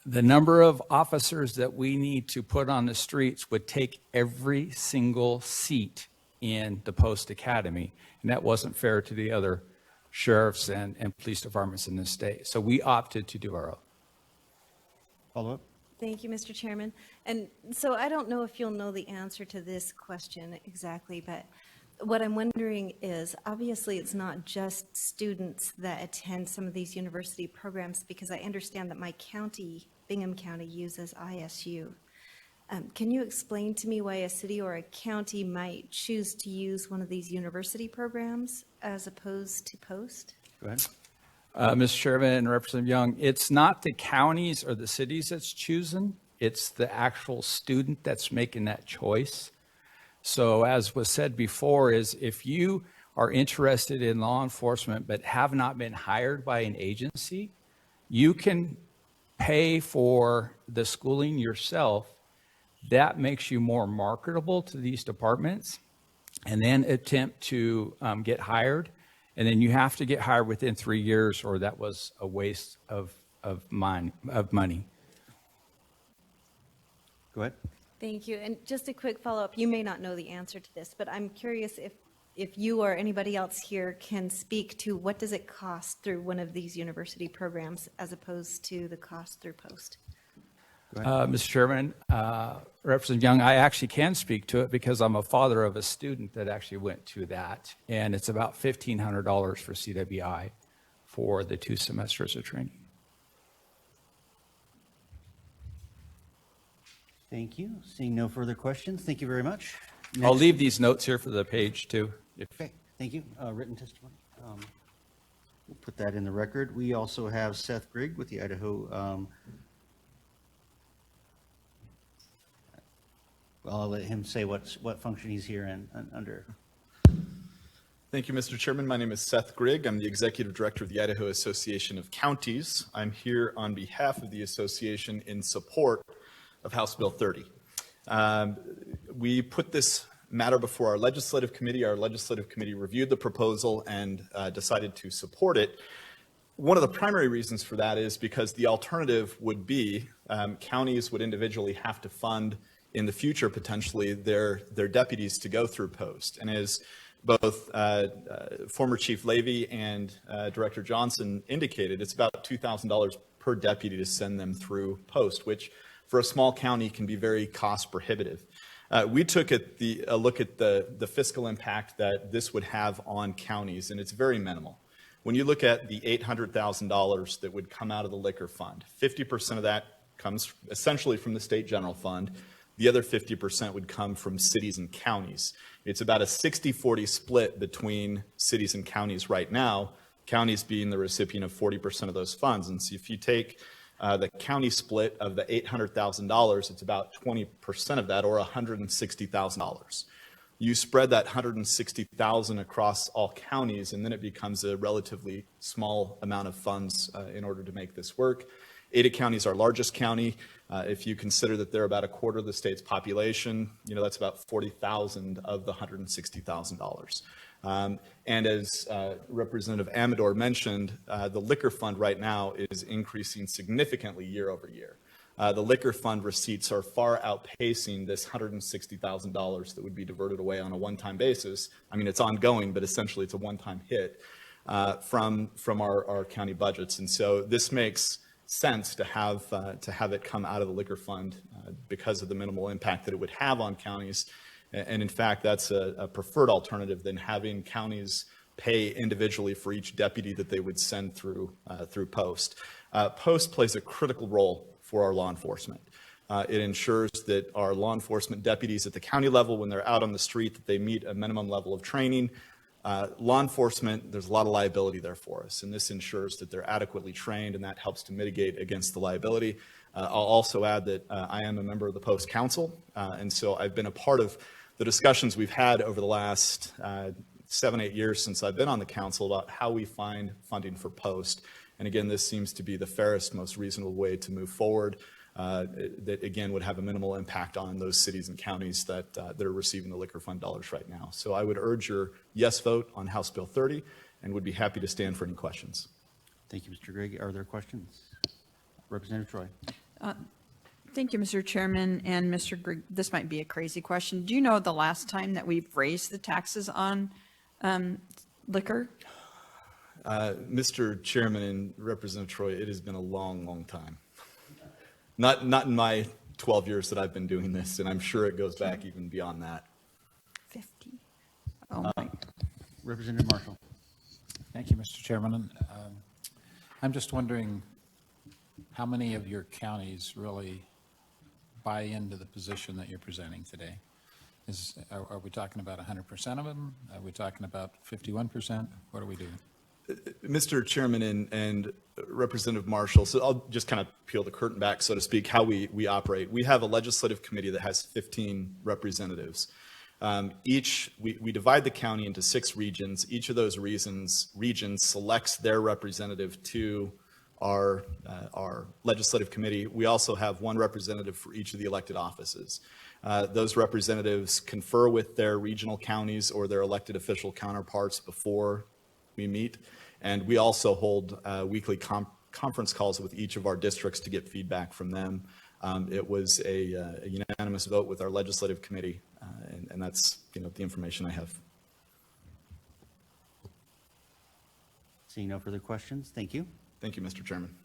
the number of officers that we need to put on the streets would take every single seat in the Post Academy. And that wasn't fair to the other sheriffs and police departments in the state. So we opted to do our own. Follow up? Thank you, Mr. Chairman. And so I don't know if you'll know the answer to this question exactly, but what I'm wondering is, obviously, it's not just students that attend some of these university programs, because I understand that my county, Bingham County, uses ISU. Can you explain to me why a city or a county might choose to use one of these university programs as opposed to Post? Go ahead. Mr. Chairman and Representative Young, it's not the counties or the cities that's choosing, it's the actual student that's making that choice. So as was said before, is if you are interested in law enforcement but have not been hired by an agency, you can pay for the schooling yourself. That makes you more marketable to these departments, and then attempt to get hired. And then you have to get hired within 3 years, or that was a waste of money. Go ahead. Thank you. And just a quick follow-up. You may not know the answer to this, but I'm curious if you or anybody else here can speak to what does it cost through one of these university programs as opposed to the cost through Post? Mr. Chairman, Representative Young, I actually can speak to it because I'm a father of a student that actually went to that. And it's about $1,500 for CWI for the 2 semesters of training. Thank you. Seeing no further questions, thank you very much. I'll Next- leave these notes here for the page too. Okay, thank you. Written testimony. We'll put that in the record. We also have Seth Grigg with the Idaho. Well, I'll let him say what function he's here in under. Thank you, Mr. Chairman. My name is Seth Grigg. I'm the Executive Director of the Idaho Association of Counties. I'm here on behalf of the association in support of House Bill 30. We put this matter before our legislative committee. Our legislative committee reviewed the proposal and decided to support it. One of the primary reasons for that is because the alternative would be counties would individually have to fund in the future potentially their deputies to go through Post. And as both former Chief Levy and Director Johnson indicated, it's about $2,000 per deputy to send them through Post, which for a small county can be very cost prohibitive. We took a look at the fiscal impact that this would have on counties, and it's very minimal. When you look at the $800,000 that would come out of the liquor fund, 50% of that comes essentially from the state general fund. The other 50% would come from cities and counties. It's about a 60-40 split between cities and counties right now, counties being the recipient of 40% of those funds. And so if you take the county split of the $800,000, it's about 20% of that, or $160,000. You spread that $160,000 across all counties, and then it becomes a relatively small amount of funds in order to make this work. Ada County is our largest county. If you consider that they're about a quarter of the state's population, that's about $40,000 of the $160,000. And as Representative Amador mentioned, the liquor fund right now is increasing significantly year over year. The liquor fund receipts are far outpacing this $160,000 that would be diverted away on a one-time basis. I mean, it's ongoing, but essentially it's a one-time hit from our county budgets. And so this makes sense to have it come out of the liquor fund because of the minimal impact that it would have on counties. And in fact, that's a preferred alternative than having counties pay individually for each deputy that they would send through Post. Post plays a critical role for our law enforcement. It ensures that our law enforcement deputies at the county level, when they're out on the street, that they meet a minimum level of training. Law enforcement, there's a lot of liability there for us, and this ensures that they're adequately trained, and that helps to mitigate against the liability. I'll also add that I am a member of the Post Council, and so I've been a part of the discussions we've had over the last 7-8 years since I've been on the council about how we find funding for Post. And again, this seems to be the fairest, most reasonable way to move forward. That again would have a minimal impact on those cities and counties that are receiving the liquor fund dollars right now. So I would urge your yes vote on House Bill 30 and would be happy to stand for any questions. Thank you, Mr. Grigg. Are there questions? Representative Troy. Thank you, Mr. Chairman, and Mr. Grigg. This might be a crazy question. Do you know the last time that we've raised the taxes on liquor? Mr. Chairman and Representative Troy, it has been a long, long time. Not in my 12 years that I've been doing this, and I'm sure it goes back even beyond that. 50. Oh, my. Representative Marshall. Thank you, Mr. Chairman. I'm just wondering how many of your counties really buy into the position that you're presenting today? Are we talking about 100% of them? Are we talking about 51%? What are we doing? Mr. Chairman and Representative Marshall, so I'll just kind of peel the curtain back, so to speak, how we operate. We have a legislative committee that has 15 representatives. We divide the county into 6 regions. Each of those regions selects their representative to our legislative committee. We also have 1 representative for each of the elected offices. Those representatives confer with their regional counties or their elected official counterparts before we meet, and we also hold weekly conference calls with each of our districts to get feedback from them. It was a unanimous vote with our legislative committee, and that's the information I have. Seeing no further questions, thank you. Thank you, Mr. Chairman.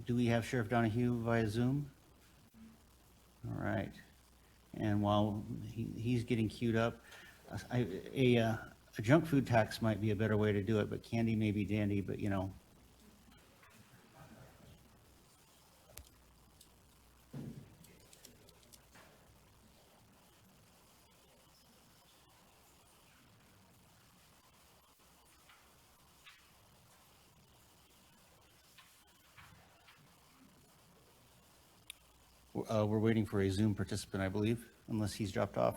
Do we have Sheriff Donahue via Zoom? All right. And while he's getting queued up, a junk food tax might be a better way to do it, but candy may be dandy, but we're waiting for a Zoom participant, I believe, unless he's dropped off.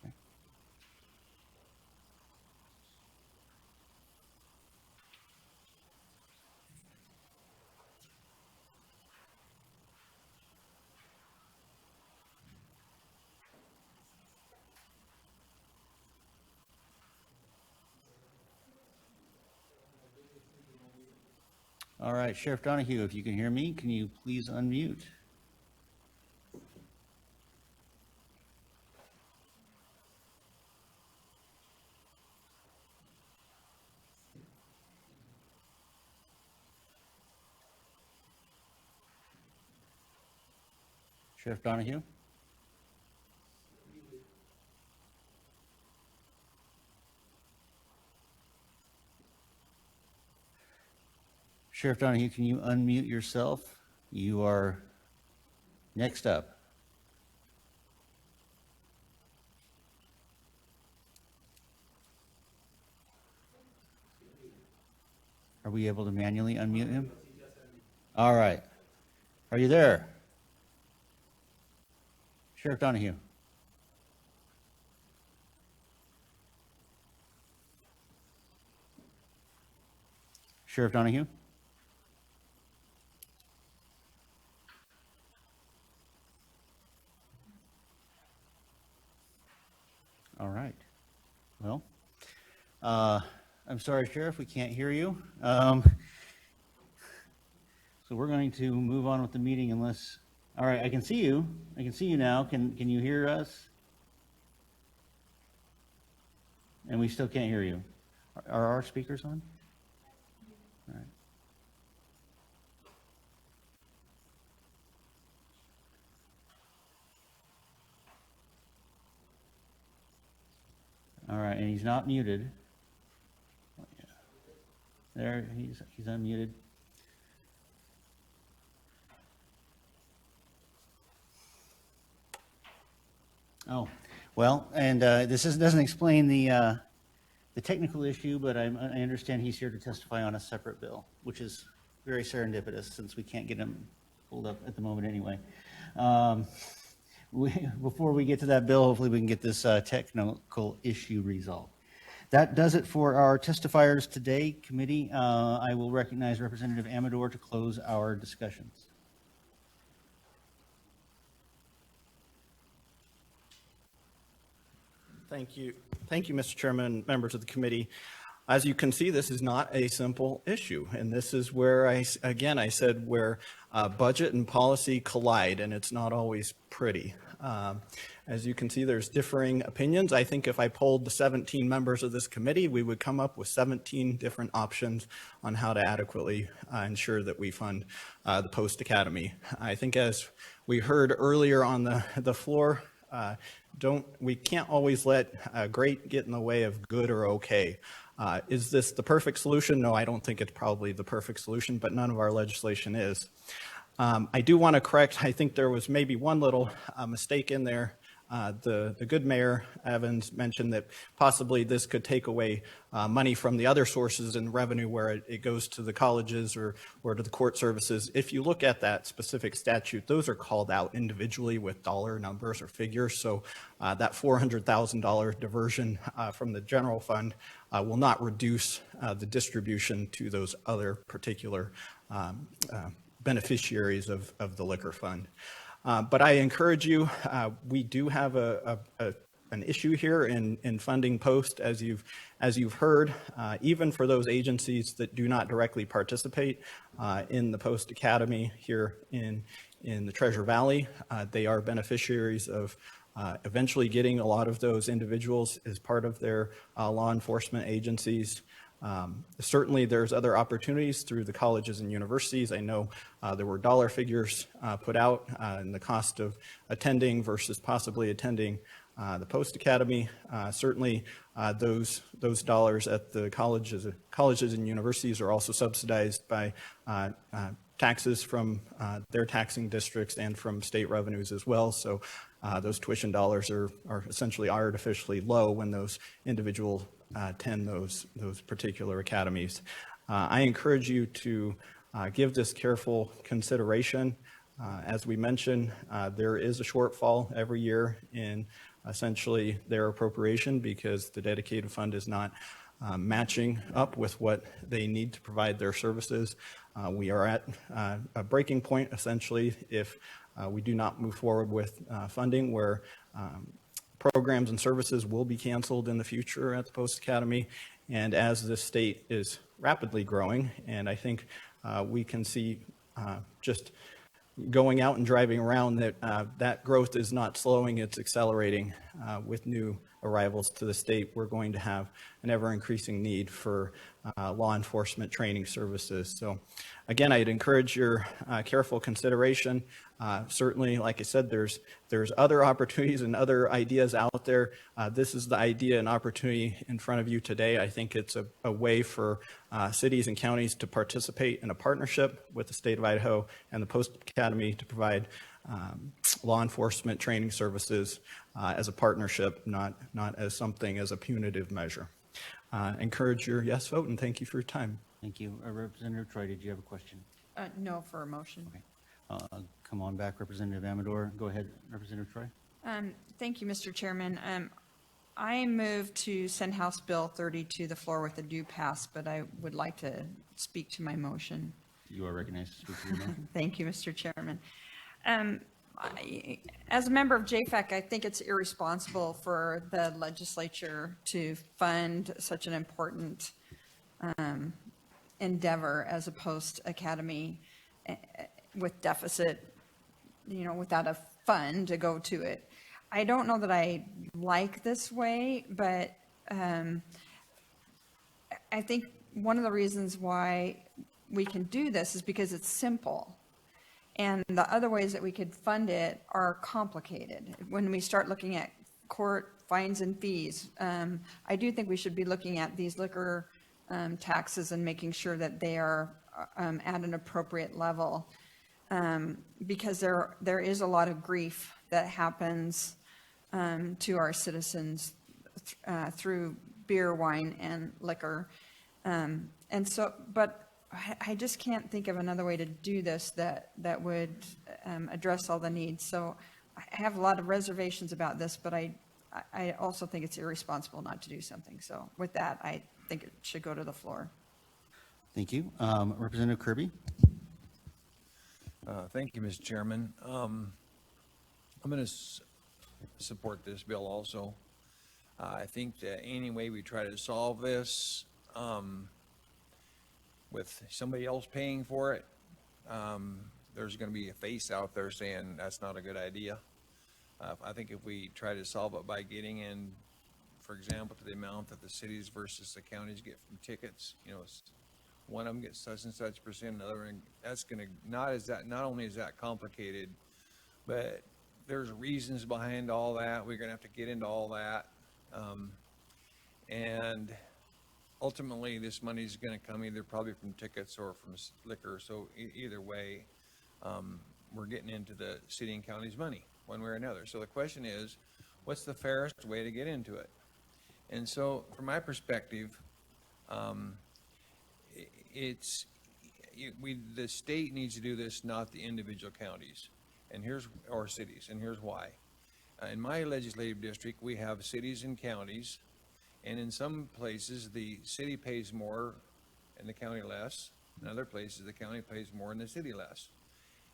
Okay. All right, Sheriff Donahue, if you can hear me, can you please unmute? Sheriff Donahue? Sheriff Donahue, can you unmute yourself? You are next up. Are we able to manually unmute him? All right. Are you there? Sheriff Donahue. Sheriff Donahue? All right. Well, I'm sorry, Sheriff, we can't hear you. So we're going to move on with the meeting unless, all right, I can see you. I can see you now. Can you hear us? And we still can't hear you. Are our speakers on? All right. And he's not muted. There, he's unmuted. Oh, well, and this doesn't explain the technical issue, but I understand he's here to testify on a separate bill, which is very serendipitous since we can't get him pulled up at the moment anyway. Before we get to that bill, hopefully we can get this technical issue resolved. That does it for our testifiers today. Committee, I will recognize Representative Amador to close our discussions. Thank you. Thank you, Mr. Chairman and members of the committee. As you can see, this is not a simple issue. And this is where I said where budget and policy collide, and it's not always pretty. As you can see, there's differing opinions. I think if I polled the 17 members of this committee, we would come up with 17 different options on how to adequately ensure that we fund the Post Academy. I think as we heard earlier on the floor, we can't always let great get in the way of good or okay. Is this the perfect solution? No, I don't think it's probably the perfect solution, but none of our legislation is. I do want to correct, I think there was maybe one little mistake in there. The good Mayor Evans mentioned that possibly this could take away money from the other sources and revenue where it goes to the colleges or to the court services. If you look at that specific statute, those are called out individually with dollar numbers or figures. So that $400,000 diversion from the general fund will not reduce the distribution to those other particular beneficiaries of the liquor fund. But I encourage you, we do have an issue here in funding Post, as you've heard, even for those agencies that do not directly participate in the Post Academy here in the Treasure Valley. They are beneficiaries of eventually getting a lot of those individuals as part of their law enforcement agencies. Certainly there's other opportunities through the colleges and universities. I know there were dollar figures put out in the cost of attending versus possibly attending the Post Academy. Certainly those dollars at the colleges and universities are also subsidized by taxes from their taxing districts and from state revenues as well. So those tuition dollars are essentially artificially low when those individuals attend those particular academies. I encourage you to give this careful consideration. As we mentioned, there is a shortfall every year in essentially their appropriation because the dedicated fund is not matching up with what they need to provide their services. We are at a breaking point essentially if we do not move forward with funding where programs and services will be canceled in the future at the Post Academy. And as this state is rapidly growing, and I think we can see just going out and driving around that that growth is not slowing, it's accelerating with new arrivals to the state. We're going to have an ever-increasing need for law enforcement training services. So again, I'd encourage your careful consideration. Certainly, like I said, there's other opportunities and other ideas out there. This is the idea and opportunity in front of you today. I think it's a way for cities and counties to participate in a partnership with the state of Idaho and the Post Academy to provide law enforcement training services as a partnership, not as something as a punitive measure. Encourage your yes vote, and thank you for your time. Thank you. Representative Troy, did you have a question? No for a motion. Okay. Come on back, Representative Amador. Go ahead, Representative Troy. Thank you, Mr. Chairman. I move to send House Bill 30 to the floor with a due pass, but I would like to speak to my motion. You are recognized to speak to your motion. Thank you, Mr. Chairman. As a member of JFAC, I think it's irresponsible for the legislature to fund such an important endeavor as a Post Academy with deficit, without a fund to go to it. I don't know that I like this way, but I think one of the reasons why we can do this is because it's simple. And the other ways that we could fund it are complicated. When we start looking at court fines and fees. I do think we should be looking at these liquor taxes and making sure that they are at an appropriate level. Because there is a lot of grief that happens to our citizens through beer, wine, and liquor. And so, but I just can't think of another way to do this that would address all the needs. So I have a lot of reservations about this, but I also think it's irresponsible not to do something. So with that, I think it should go to the floor. Thank you. Representative Kirby? Thank you, Mr. Chairman. I'm going to support this bill also. I think that any way we try to solve this with somebody else paying for it, there's going to be a face out there saying that's not a good idea. I think if we try to solve it by getting in, for example, to the amount that the cities versus the counties get from tickets, you know, one of them gets such and such percent, another, and that's going to, not only is that complicated, but there's reasons behind all that. We're going to have to get into all that. And ultimately, this money is going to come either probably from tickets or from liquor. So either way, we're getting into the city and county's money one way or another. So the question is, what's the fairest way to get into it? And so from my perspective, the state needs to do this, not the individual counties or cities, and here's why. In my legislative district, we have cities and counties, and in some places, the city pays more and the county less. In other places, the county pays more and the city less.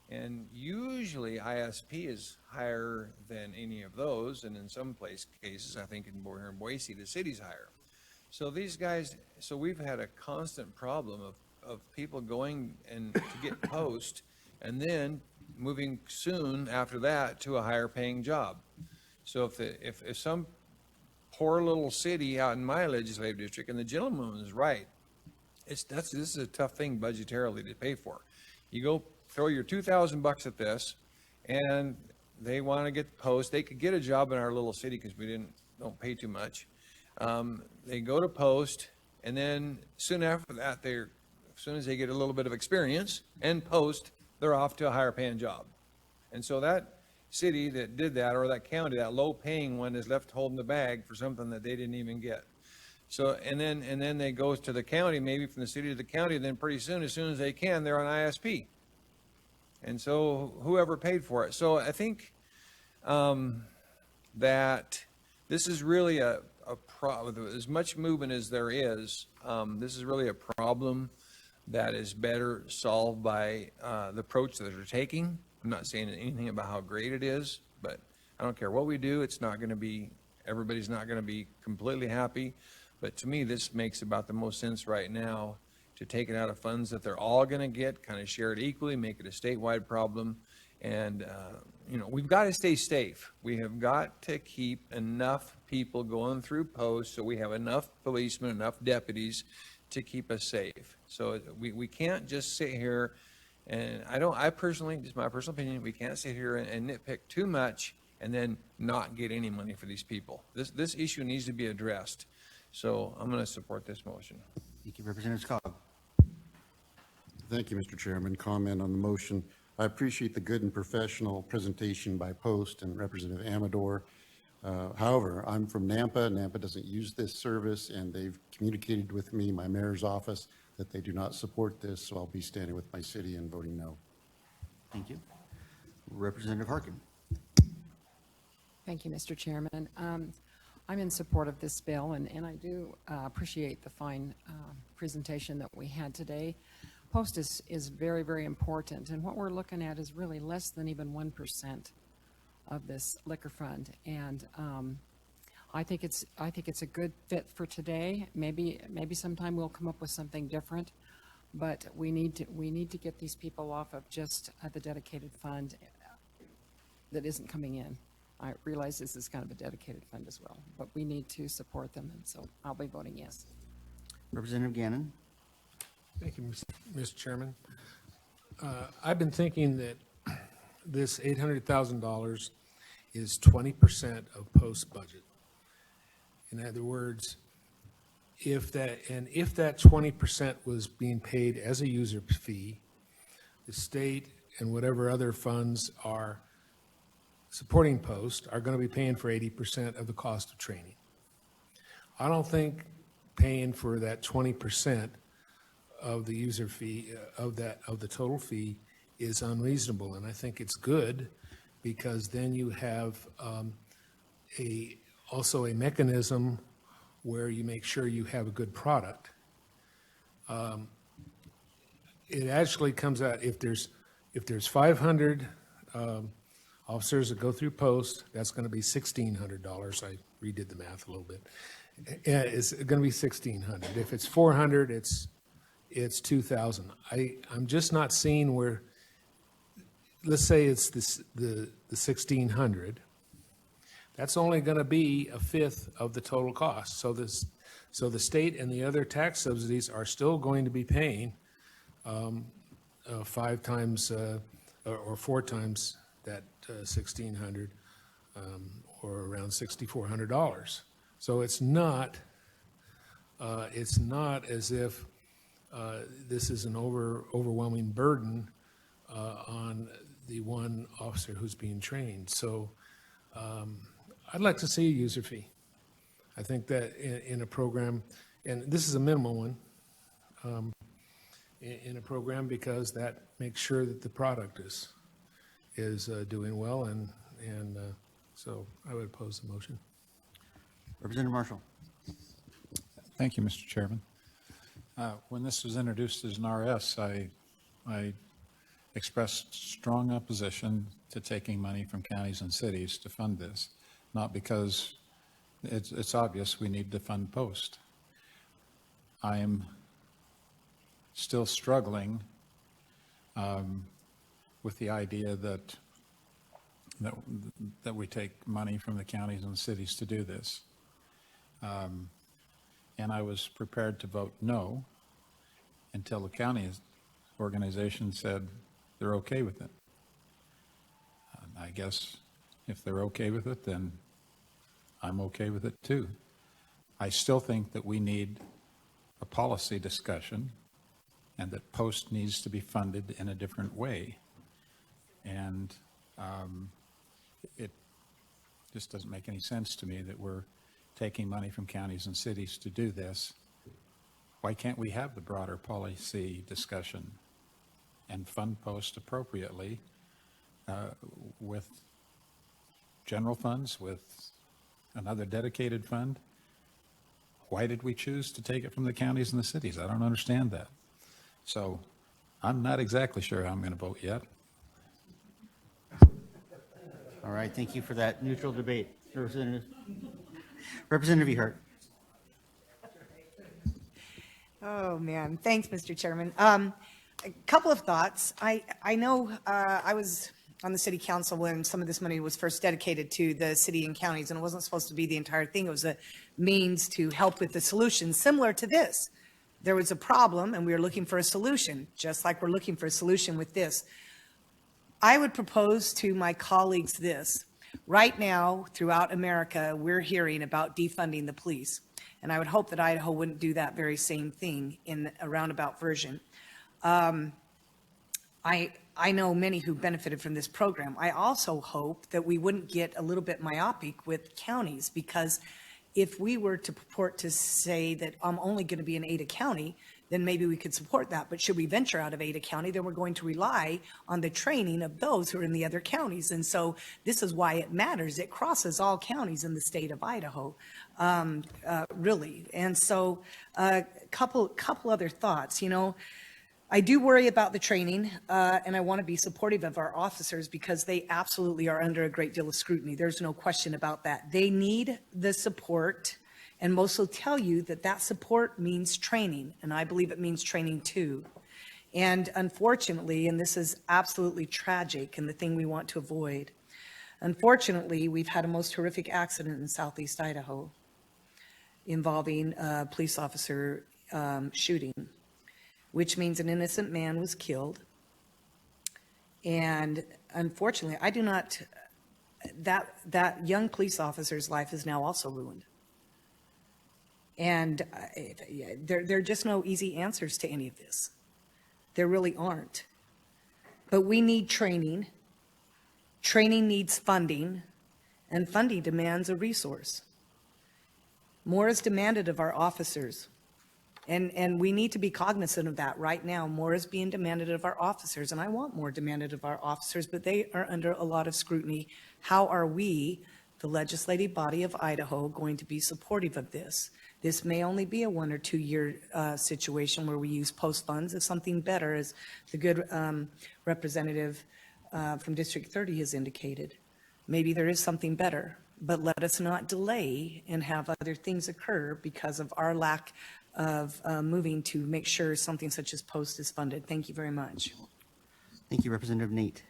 And usually, ISP is higher than any of those, and in some cases, I think in Boise, the city's higher. So these guys, we've had a constant problem of people going and to get post, and then moving soon after that to a higher paying job. So if some poor little city out in my legislative district, and the gentleman is right, this is a tough thing budgetarily to pay for. You go throw your $2,000 at this, and they want to get post. They could get a job in our little city because we don't pay too much. They go to post, and then soon after that, as soon as they get a little bit of experience and post, they're off to a higher paying job. And so that city that did that, or that county, that low paying one, is left holding the bag for something that they didn't even get. So, and then they go to the county, maybe from the city to the county, and then pretty soon, as soon as they can, they're on ISP. And so whoever paid for it. So I think that this is really a problem. As much movement as there is, this is really a problem that is better solved by the approach that they're taking. I'm not saying anything about how great it is, but I don't care what we do. It's not going to be, everybody's not going to be completely happy. But to me, this makes about the most sense right now, to take it out of funds that they're all going to get, kind of share it equally, make it a statewide problem. And, we've got to stay safe. We have got to keep enough people going through posts so we have enough policemen, enough deputies to keep us safe. So we can't just sit here and I personally, just my personal opinion, we can't sit here and nitpick too much and then not get any money for these people. This issue needs to be addressed. So I'm going to support this motion. Thank you, Representative Scott. Thank you, Mr. Chairman. Comment on the motion. I appreciate the good and professional presentation by Post and Representative Amador. However, I'm from Nampa. Nampa doesn't use this service, and they've communicated with me, my mayor's office, that they do not support this, so I'll be standing with my city and voting no. Thank you. Representative Harkin. Thank you, Mr. Chairman. I'm in support of this bill, and I do appreciate the fine presentation that we had today. Post is very, very important, and what we're looking at is really less than even 1% of this liquor fund. And I think it's a good fit for today. Maybe sometime we'll come up with something different, but we need to get these people off of just the dedicated fund that isn't coming in. I realize this is kind of a dedicated fund as well, but we need to support them, and so I'll be voting yes. Representative Gannon. Thank you, Mr. Chairman. I've been thinking that this $800,000 is 20% of post budget. In other words, if that 20% was being paid as a user fee, the state and whatever other funds are supporting post are going to be paying for 80% of the cost of training. I don't think paying for that 20% of the user fee, of the total fee, is unreasonable, and I think it's good, because then you have also a mechanism where you make sure you have a good product. It actually comes out, if there's 500 officers that go through post, that's going to be $1,600. I redid the math a little bit. It's going to be $1,600. If it's 400, it's $2,000. I'm just not seeing where. Let's say it's the 1,600. That's only going to be a fifth of the total cost. So the state and the other tax subsidies are still going to be paying 5 times or 4 times that 1,600, or around $6,400. So it's not as if this is an overwhelming burden on the one officer who's being trained. So I'd like to see a user fee. I think that in a program, and this is a minimal one, in a program, because that makes sure that the product is doing well, and so I would oppose the motion. Representative Marshall. Thank you, Mr. Chairman. When this was introduced as an RS, I expressed strong opposition to taking money from counties and cities to fund this, not because it's obvious we need to fund post. I am still struggling with the idea that we take money from the counties and the cities to do this. And I was prepared to vote no until the county organization said they're okay with it. I guess if they're okay with it, then I'm okay with it too. I still think that we need a policy discussion, and that post needs to be funded in a different way. And it just doesn't make any sense to me that we're taking money from counties and cities to do this. Why can't we have the broader policy discussion and fund post appropriately with general funds, with another dedicated fund? Why did we choose to take it from the counties and the cities? I don't understand that. So I'm not exactly sure how I'm going to vote yet. All right, thank you for that neutral debate. Representative Ehart. Oh, man. Thanks, Mr. Chairman. A couple of thoughts. I know I was on the city council when some of this money was first dedicated to the city and counties, and it wasn't supposed to be the entire thing. It was a means to help with the solution, similar to this. There was a problem, and we were looking for a solution, just like we're looking for a solution with this. I would propose to my colleagues this. Right now, throughout America, we're hearing about defunding the police. And I would hope that Idaho wouldn't do that very same thing in a roundabout version. I know many who benefited from this program. I also hope that we wouldn't get a little bit myopic with counties, because if we were to purport to say that I'm only going to be in Ada County, then maybe we could support that. But should we venture out of Ada County, then we're going to rely on the training of those who are in the other counties. And so this is why it matters. It crosses all counties in the state of Idaho, really. And so a couple other thoughts. You know, I do worry about the training, and I want to be supportive of our officers, because they absolutely are under a great deal of scrutiny. There's no question about that. They need the support. And most will tell you that that support means training, and I believe it means training too. And unfortunately, and this is absolutely tragic and the thing we want to avoid, unfortunately, we've had a most horrific accident in southeast Idaho involving a police officer shooting, which means an innocent man was killed. And unfortunately, I do not that young police officer's life is now also ruined. And there are just no easy answers to any of this. There really aren't. But we need training. Training needs funding, and funding demands a resource. More is demanded of our officers, and we need to be cognizant of that right now. More is being demanded of our officers, and I want more demanded of our officers, but they are under a lot of scrutiny. How are we, the legislative body of Idaho, going to be supportive of this? This may only be a 1 or 2 year situation where we use post funds. If something better, as the good representative from District 30 has indicated, maybe there is something better, but let us not delay and have other things occur because of our lack of moving to make sure something such as post is funded. Thank you very much. Thank you, Representative Nate.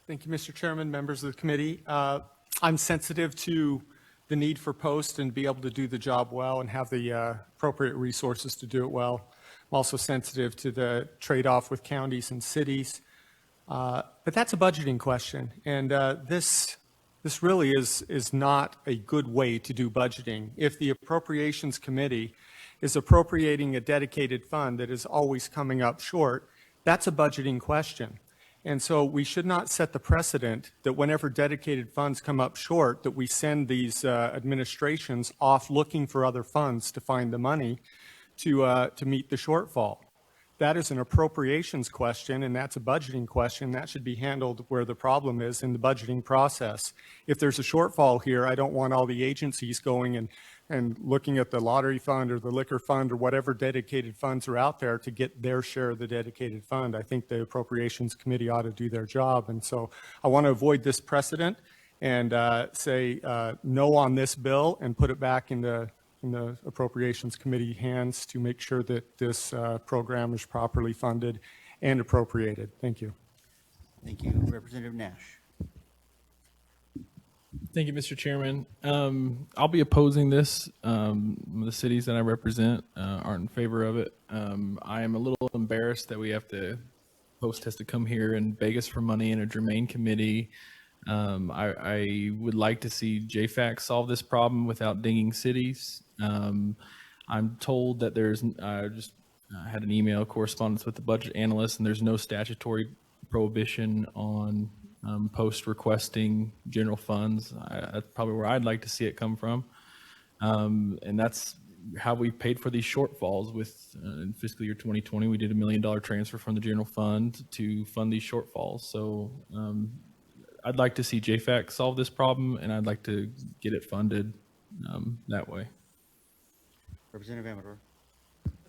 Thank you, Mr. Chairman, members of the committee. I'm sensitive to the need for post and be able to do the job well and have the appropriate resources to do it well. I'm also sensitive to the trade-off with counties and cities. But that's a budgeting question, and this really is not a good way to do budgeting. If the Appropriations Committee is appropriating a dedicated fund that is always coming up short, that's a budgeting question. And so we should not set the precedent that whenever dedicated funds come up short, that we send these administrations off looking for other funds to find the money to meet the shortfall. That is an appropriations question, and that's a budgeting question. That should be handled where the problem is in the budgeting process. If there's a shortfall here, I don't want all the agencies going and looking at the lottery fund or the liquor fund or whatever dedicated funds are out there to get their share of the dedicated fund. I think the Appropriations Committee ought to do their job. And so I want to avoid this precedent and say no on this bill and put it back in the Appropriations Committee hands to make sure that this program is properly funded and appropriated. Thank you. Thank you, Representative Nash. Thank you, Mr. Chairman. I'll be opposing this. The cities that I represent aren't in favor of it. I am a little embarrassed that we have to, Post has to come here and beg us for money in a germane committee. I would like to see JFAC solve this problem without dinging cities. I'm told that there's, I had an email correspondence with the budget analyst, and there's no statutory prohibition on post requesting general funds. That's probably where I'd like to see it come from. And that's how we paid for these shortfalls with in fiscal year 2020, we did $1 million transfer from the general fund to fund these shortfalls. So I'd like to see JFAC solve this problem, and I'd like to get it funded that way. Representative Amador.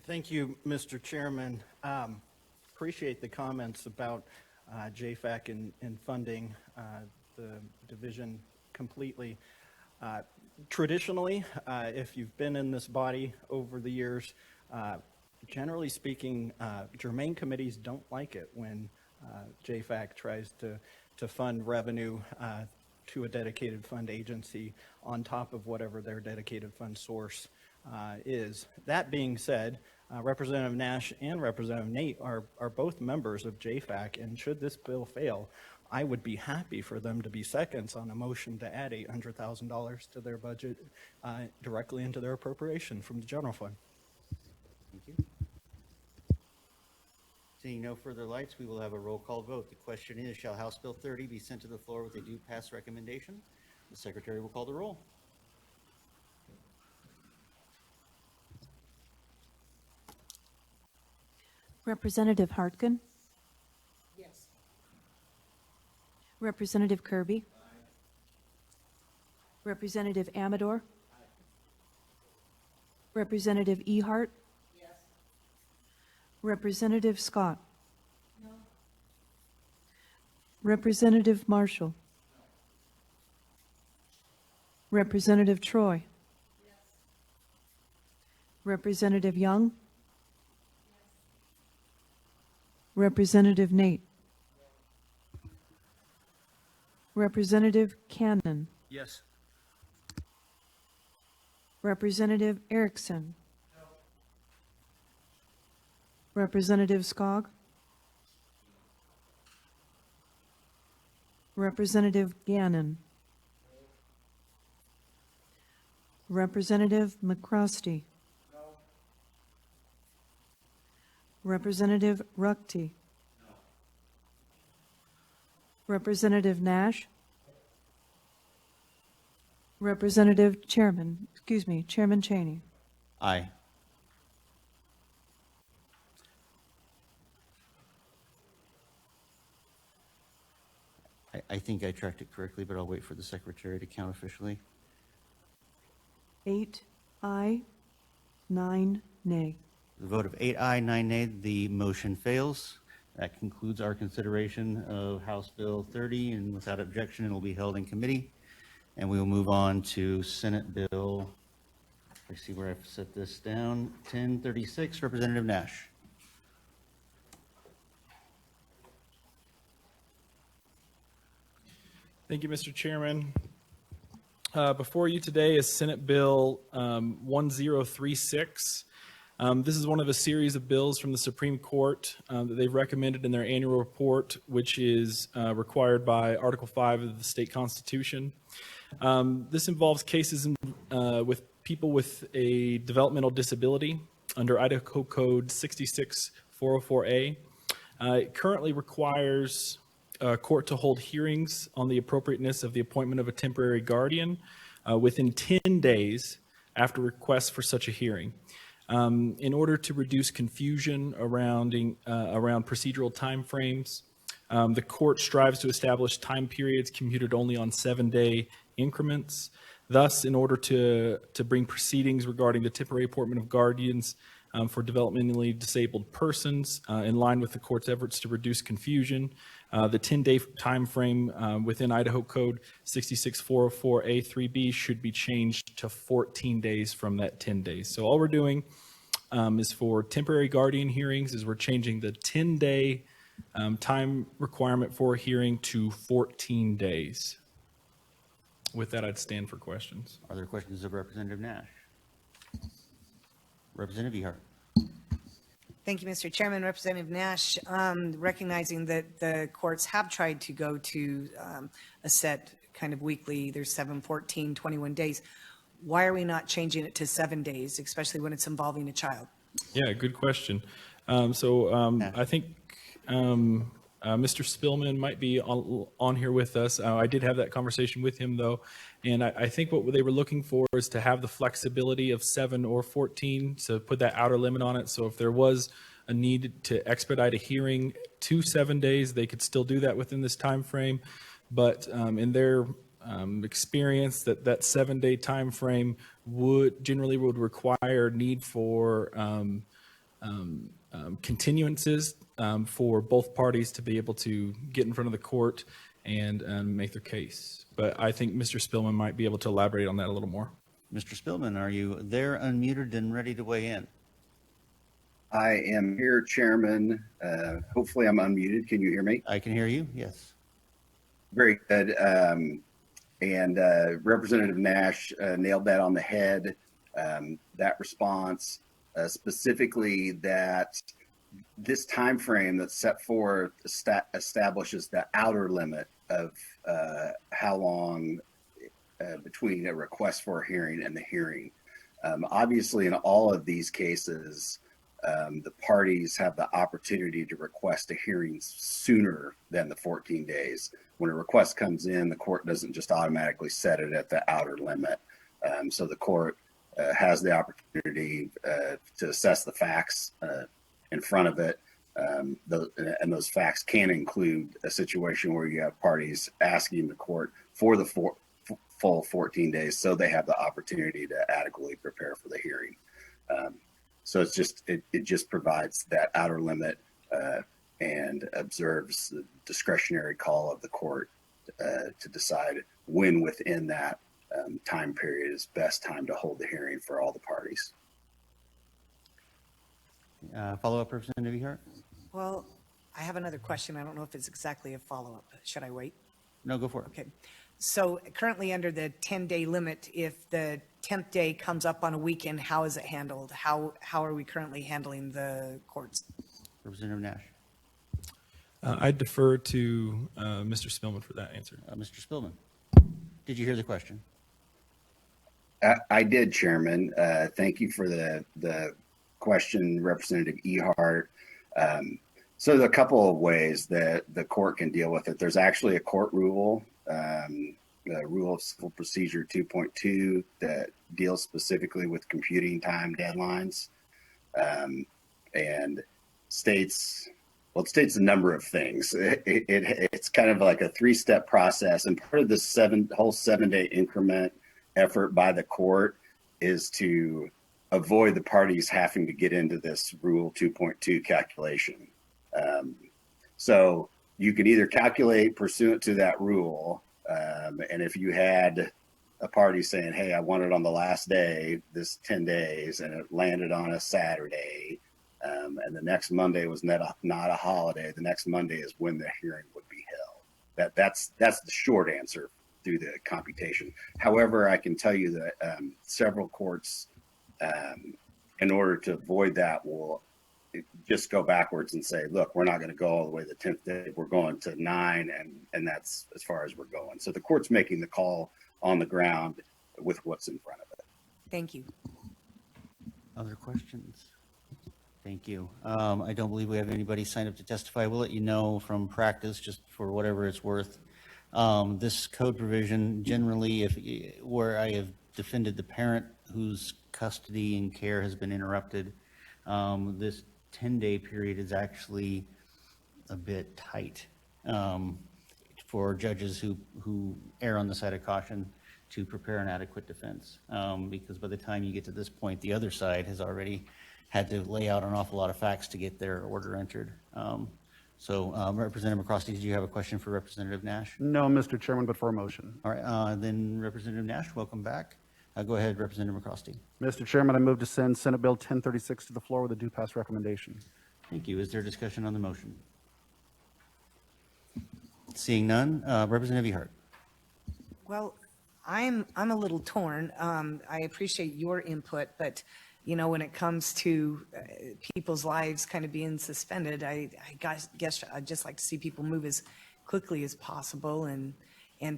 Thank you, Mr. Chairman. Appreciate the comments about JFAC and funding the division completely. Traditionally, if you've been in this body over the years, generally speaking, germane committees don't like it when JFAC tries to fund revenue to a dedicated fund agency on top of whatever their dedicated fund source is. That being said, Representative Nash and Representative Nate are both members of JFAC, and should this bill fail, I would be happy for them to be seconds on a motion to add $800,000 to their budget directly into their appropriation from the general fund. Thank you. Seeing no further lights, we will have a roll call vote. The question is, shall House Bill 30 be sent to the floor with a do pass recommendation? The Secretary will call the roll. Representative Hartgen? Yes. Representative Kirby? Representative Amador? Representative Ehart? Yes. Representative Scott? No. Representative Marshall? Representative Troy? Yes. Representative Young? Representative Nate? Representative Cannon? Yes. Representative Erickson? No. Representative Skog? Representative Gannon. Representative McCrosty. Representative Ruckty. Representative Nash. Chairman Chaney. Aye. I think I tracked it correctly, but I'll wait for the secretary to count officially. 8 aye, 9 nay. The vote of 8 aye, 9 nay, the motion fails. That concludes our consideration of House Bill 30, and without objection, it will be held in committee. And we will move on to Senate Bill, I see where I've set this down, 1036, Representative Nash. Thank you, Mr. Chairman. Before you today is Senate Bill 1036. This is one of a series of bills from the Supreme Court that they've recommended in their annual report, which is required by Article 5 of the state constitution. This involves cases with people with a developmental disability under Idaho Code 66404A. It currently requires a court to hold hearings on the appropriateness of the appointment of a temporary guardian within 10 days after request for such a hearing. In order to reduce confusion around procedural timeframes, the court strives to establish time periods computed only on 7-day increments. Thus, in order to bring proceedings regarding the temporary appointment of guardians for developmentally disabled persons in line with the court's efforts to reduce confusion, the 10-day time frame within Idaho Code 66404A3B should be changed to 14 days from that 10 days. So all we're doing is for temporary guardian hearings is we're changing the 10-day time requirement for a hearing to 14 days. With that, I'd stand for questions. Are there questions of Representative Nash? Representative Ehart. Thank you, Mr. Chairman. Representative Nash, recognizing that the courts have tried to go to a set kind of weekly, either 7, 14, 21 days. Why are we not changing it to 7 days, especially when it's involving a child? Yeah, good question. I think Mr. Spillman might be on here with us. I did have that conversation with him, though, and I think what they were looking for is to have the flexibility of 7 or 14 to put that outer limit on it. So if there was a need to expedite a hearing to 7 days, they could still do that within this time frame. But in their experience, that 7-day time frame would require need for continuances for both parties to be able to get in front of the court and make their case. But I think Mr. Spillman might be able to elaborate on that a little more. Mr. Spillman, are you there, unmuted and ready to weigh in? I am here, Chairman. Hopefully I'm unmuted. Can you hear me? I can hear you, yes. Very good. And Representative Nash nailed that on the head, that response, specifically that this time frame that's set forth establishes the outer limit of how long between a request for a hearing and the hearing. Obviously, in all of these cases, the parties have the opportunity to request a hearing sooner than the 14 days. When a request comes in, the court doesn't just automatically set it at the outer limit. So the court has the opportunity to assess the facts in front of it. And those facts can include a situation where you have parties asking the court for the full 14 days, so they have the opportunity to adequately prepare for the hearing. So it just provides that outer limit and observes the discretionary call of the court to decide when within that time period is best time to hold the hearing for all the parties. Follow-up, Representative Ehart? Well, I have another question. I don't know if it's exactly a follow-up. Should I wait? No, go for it. Okay. So currently under the 10-day limit, if the 10th day comes up on a weekend, how is it handled? How are we currently handling the courts? Representative Nash. I'd defer to Mr. Spillman for that answer. Mr. Spillman, did you hear the question? I did, Chairman. Thank you for the question, Representative Ehart. So there's a couple of ways that the court can deal with it. There's actually a court rule, the Rule of Civil Procedure 2.2, that deals specifically with computing time deadlines, and states, well, it states a number of things. It's kind of like a three-step process, and part of this whole 7-day increment effort by the court is to avoid the parties having to get into this Rule 2.2 calculation. So you can either calculate pursuant to that rule, and if you had a party saying, hey, I want it on the last day, this 10 days, and it landed on a Saturday, and the next Monday was not a holiday, the next Monday is when the hearing would be held. That's the short answer through the computation. However, I can tell you that several courts, in order to avoid that, will just go backwards and say, look, we're not going to go all the way to the 10th day. We're going to 9, and that's as far as we're going. So the court's making the call on the ground with what's in front of it. Thank you. Other questions? Thank you. I don't believe we have anybody signed up to testify. We'll let you know from practice, just for whatever it's worth. This code provision, generally, where I have defended the parent whose custody and care has been interrupted, this 10-day period is actually a bit tight for judges who err on the side of caution to prepare an adequate defense, because by the time you get to this point, the other side has already had to lay out an awful lot of facts to get their order entered. Representative McCrosty, did you have a question for Representative Nash? No, Mr. Chairman, but for a motion. All right, then Representative Nash, welcome back. Go ahead, Representative McCrosty. Mr. Chairman, I move to send Senate Bill 1036 to the floor with a due pass recommendation. Thank you. Is there discussion on the motion? Seeing none, Representative Ehart. Well, I'm a little torn. I appreciate your input, but you know, when it comes to people's lives kind of being suspended, I guess I'd just like to see people move as quickly as possible, and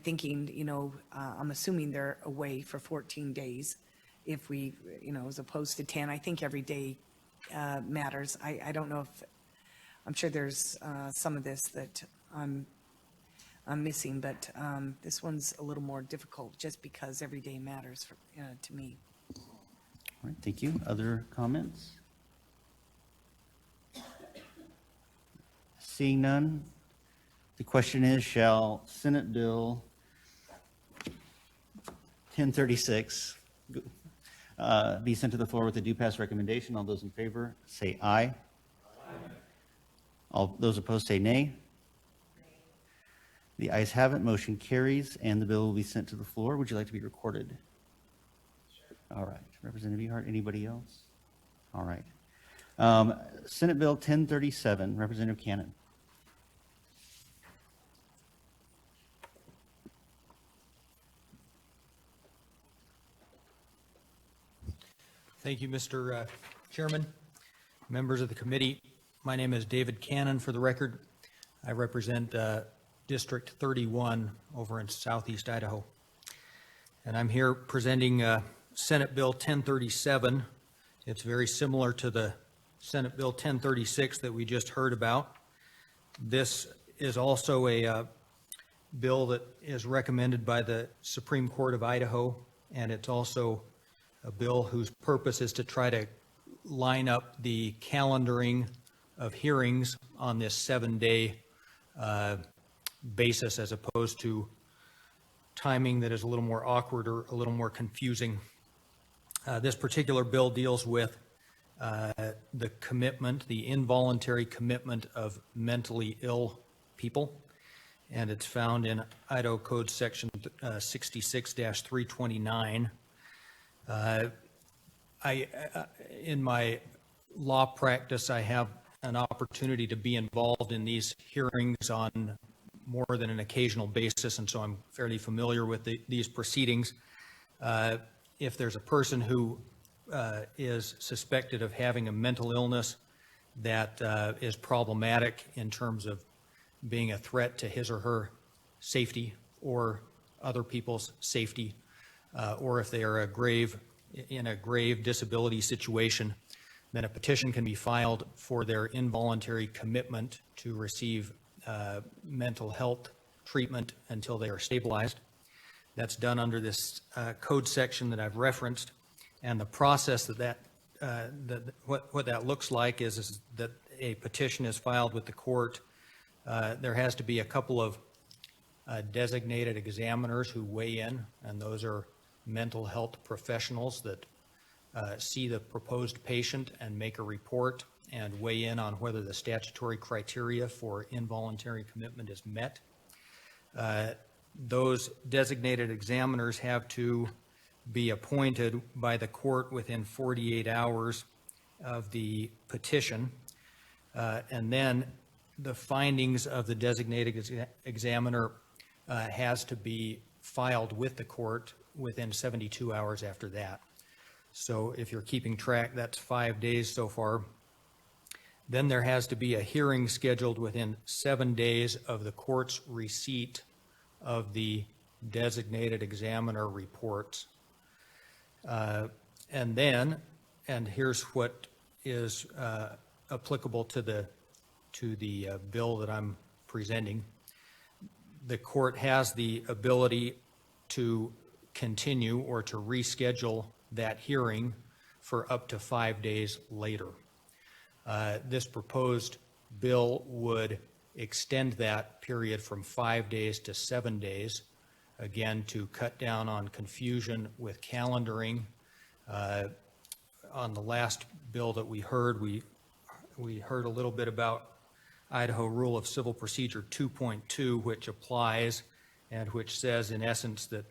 thinking, you know, I'm assuming they're away for 14 days if we, you know, as opposed to 10. I think every day matters. I don't know if, I'm sure there's some of this that I'm missing, but this one's a little more difficult just because every day matters for, to me. All right, thank you. Other comments? Seeing none, the question is, shall Senate Bill 1036 be sent to the floor with a due pass recommendation? All those in favor say aye. All those opposed say nay. The ayes have it, motion carries, and the bill will be sent to the floor. Would you like to be recorded? All right, Representative Ehart, anybody else? All right. Senate Bill 1037, Representative Cannon. Thank you, Mr. Chairman, members of the committee. My name is David Cannon, for the record. I represent District 31 over in southeast Idaho. And I'm here presenting Senate Bill 1037. It's very similar to the Senate Bill 1036 that we just heard about. This is also a bill that is recommended by the Supreme Court of Idaho, and it's also a bill whose purpose is to try to line up the calendaring of hearings on this 7-day basis, as opposed to timing that is a little more awkward or a little more confusing. This particular bill deals with the commitment, the involuntary commitment of mentally ill people, and it's found in Idaho Code Section 66-329. In my law practice, I have an opportunity to be involved in these hearings on more than an occasional basis, and so I'm fairly familiar with these proceedings. If there's a person who is suspected of having a mental illness that is problematic in terms of being a threat to his or her safety or other people's safety, or if they are in a grave disability situation, then a petition can be filed for their involuntary commitment to receive mental health treatment until they are stabilized. That's done under this code section that I've referenced, and the process what that looks like is that a petition is filed with the court. There has to be a couple of designated examiners who weigh in, and those are mental health professionals that see the proposed patient and make a report and weigh in on whether the statutory criteria for involuntary commitment is met. Those designated examiners have to be appointed by the court within 48 hours of the petition, and then the findings of the designated examiner has to be filed with the court within 72 hours after that. So if you're keeping track, that's 5 days so far. Then there has to be a hearing scheduled within 7 days of the court's receipt of the designated examiner reports. And here's what is applicable to the bill that I'm presenting. The court has the ability to continue or to reschedule that hearing for up to 5 days later. This proposed bill would extend that period from 5 days to 7 days, again, to cut down on confusion with calendaring. On the last bill that we heard a little bit about Idaho Rule of Civil Procedure 2.2, which applies and which says, in essence, that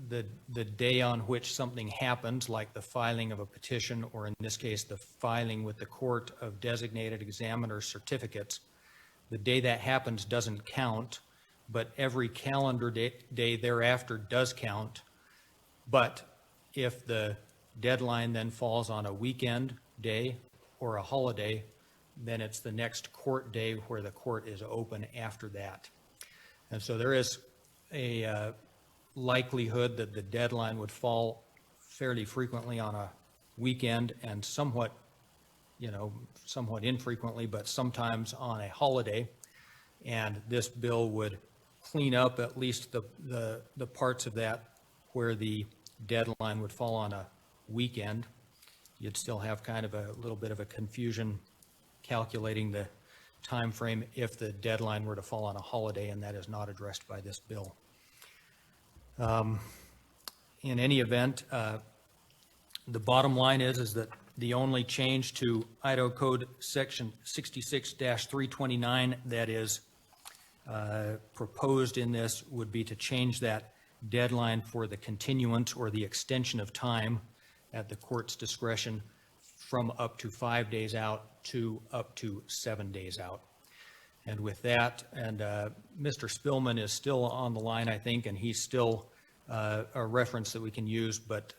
the day on which something happens, like the filing of a petition, or in this case, the filing with the court of designated examiner certificates, the day that happens doesn't count, but every calendar day thereafter does count. But if the deadline then falls on a weekend day or a holiday, then it's the next court day where the court is open after that. And so there is a likelihood that the deadline would fall fairly frequently on a weekend and somewhat infrequently, but sometimes on a holiday. And this bill would clean up at least the parts of that where the deadline would fall on a weekend. You'd still have kind of a little bit of a confusion calculating the time frame if the deadline were to fall on a holiday, and that is not addressed by this bill. In any event, the bottom line is that the only change to Idaho Code Section 66-329 that is proposed in this would be to change that deadline for the continuance or the extension of time at the court's discretion from up to 5 days out to up to 7 days out. And with that, and Mr. Spillman is still on the line, I think, and he's still a reference that we can use, but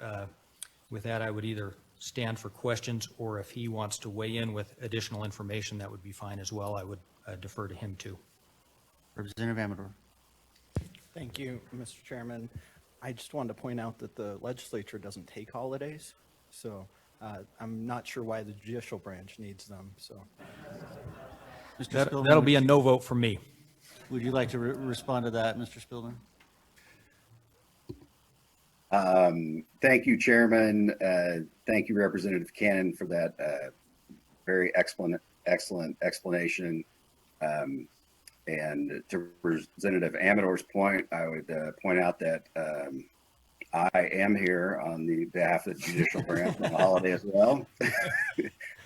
with that, I would either stand for questions, or if he wants to weigh in with additional information, that would be fine as well. I would defer to him too. Representative Amador. Thank you, Mr. Chairman. I just wanted to point out that the legislature doesn't take holidays, so I'm not sure why the judicial branch needs them, so. Spillman, That'll be a no vote for me. Would you like to respond to that, Mr. Spillman? Thank you, Chairman. Thank you, Representative Cannon, for that very excellent explanation. And to Representative Amador's point, I would point out that I am here on the behalf of the judicial branch on the holiday as well.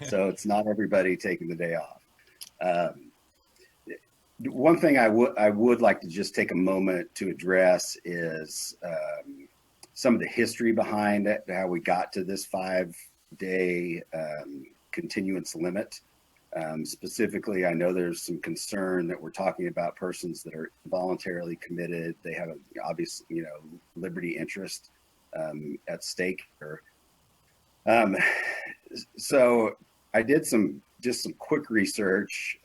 So it's not everybody taking the day off. One thing I would like to just take a moment to address is some of the history behind it, how we got to this 5-day continuance limit. Specifically, I know there's some concern that we're talking about persons that are voluntarily committed. They have an obvious, liberty interest at stake here. So I did some quick research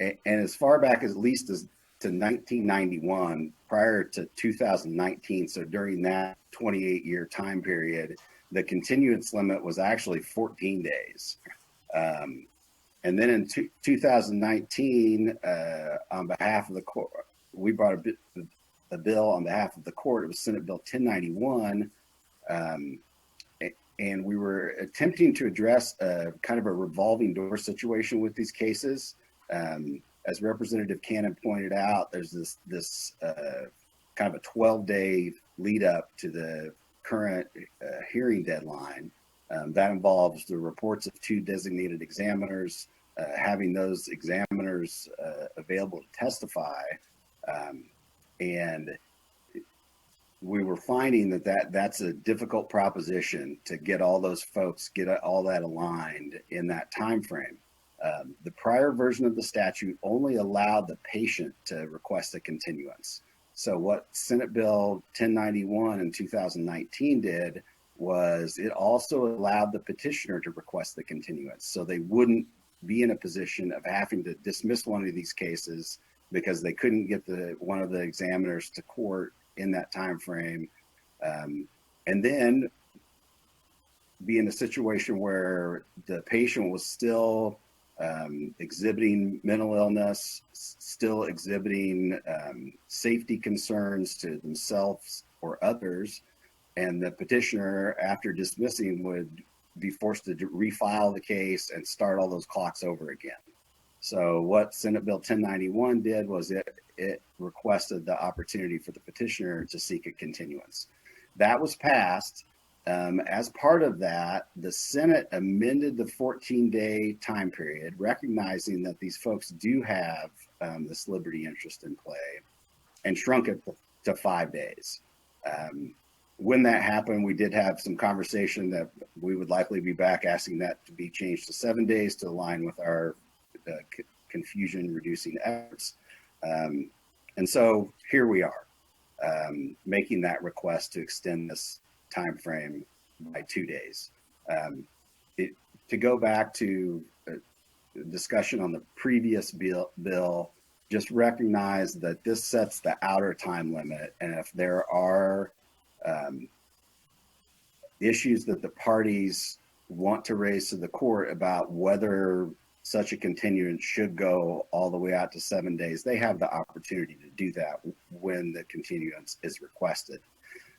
and as far back as at least as to 1991, prior to 2019, so during that 28-year time period, the continuance limit was actually 14 days. And then in 2019, on behalf of the court, we brought a bill on behalf of the court. It was Senate Bill 1091. And we were attempting to address kind of a revolving door situation with these cases. As Representative Cannon pointed out, there's this kind of a 12-day lead up to the current hearing deadline. That involves the reports of 2 designated examiners, having those examiners available to testify. And we were finding that's a difficult proposition to get all those folks, get all that aligned in that time frame. The prior version of the statute only allowed the patient to request a continuance. So what Senate Bill 1091 in 2019 did was it also allowed the petitioner to request the continuance. So they wouldn't be in a position of having to dismiss one of these cases because they couldn't get one of the examiners to court in that time frame, and then be in a situation where the patient was still exhibiting mental illness, still exhibiting safety concerns to themselves or others, and the petitioner, after dismissing, would be forced to refile the case and start all those clocks over again. So what Senate Bill 1091 did was it requested the opportunity for the petitioner to seek a continuance. That was passed. As part of that, the Senate amended the 14-day time period, recognizing that these folks do have this liberty interest in play, and shrunk it to 5 days. When that happened, we did have some conversation that we would likely be back asking that to be changed to 7 days to align with our confusion reducing efforts. And so here we are, making that request to extend this time frame by 2 days. To go back to discussion on the previous bill, just recognize that this sets the outer time limit, and if there are issues that the parties want to raise to the court about whether such a continuance should go all the way out to 7 days, they have the opportunity to do that when the continuance is requested.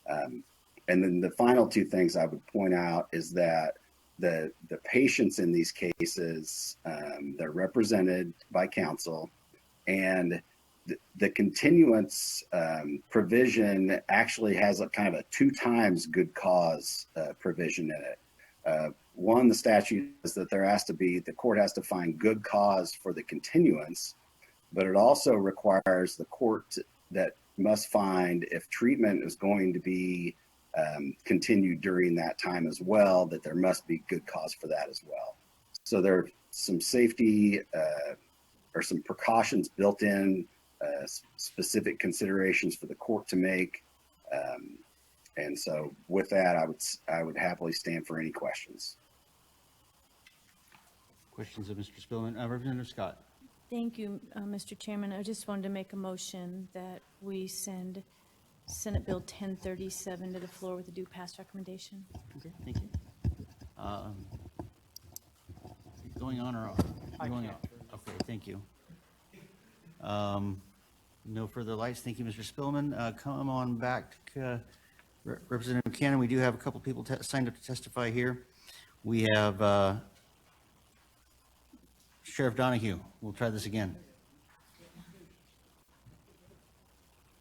And then the final 2 things I would point out is that the patients in these cases, they're represented by counsel, and the continuance provision actually has a kind of a 2 times good cause provision in it. One, the statute is that the court has to find good cause for the continuance, but it also requires the court that must find if treatment is going to be continued during that time as well, that there must be good cause for that as well. So there are some safety or some precautions built in, specific considerations for the court to make. And so with that, I would happily stand for any questions. Questions of Mr. Spillman? Representative Scott. Thank you, Mr. Chairman. I just wanted to make a motion that we send Senate Bill 1037 to the floor with a due pass recommendation. Okay, thank you. Going on or off? Going on. Okay, thank you. No further lights. Thank you, Mr. Spillman. Come on back, Representative Cannon. We do have a couple people signed up to testify here. We have Sheriff Donahue. We'll try this again.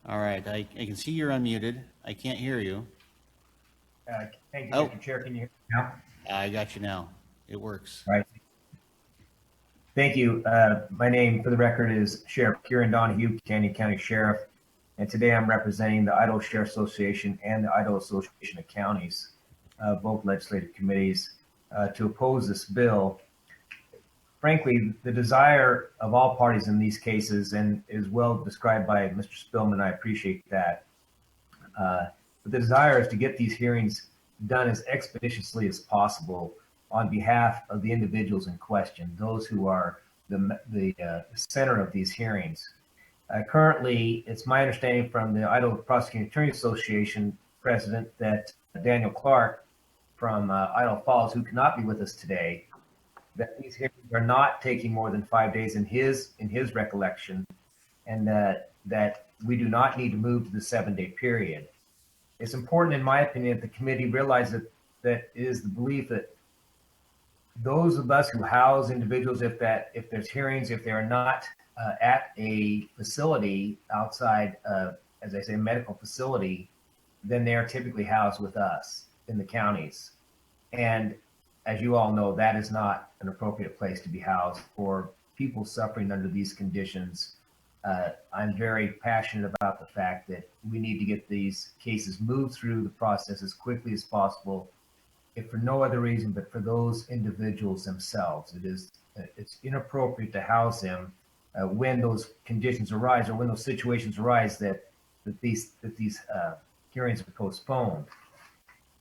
All right, I can see you're unmuted. I can't hear you. Thank you, Mr. Chair. Can you hear me now? I got you now. It works. All right. Thank you. My name, for the record, is Sheriff Kieran Donahue, Chaney County Sheriff, and today I'm representing the Idaho Sheriff Association and the Idaho Association of Counties, both legislative committees, to oppose this bill. Frankly, the desire of all parties in these cases, and is well described by Mr. Spillman, I appreciate that, but the desire is to get these hearings done as expeditiously as possible on behalf of the individuals in question, those who are the center of these hearings. Currently, it's my understanding from the Idaho Prosecuting Attorney Association president that Daniel Clark from Idaho Falls, who cannot be with us today, that these hearings are not taking more than 5 days in his recollection, and that we do not need to move to the 7-day period. It's important, in my opinion, that the committee realize that it is the belief that those of us who house individuals, if there's hearings, if they are not at a facility outside, as I say, medical facility, then they are typically housed with us in the counties. And as you all know, that is not an appropriate place to be housed for people suffering under these conditions. I'm very passionate about the fact that we need to get these cases moved through the process as quickly as possible, if for no other reason but for those individuals themselves. It's inappropriate to house them when those conditions arise, or when those situations arise that these hearings are postponed.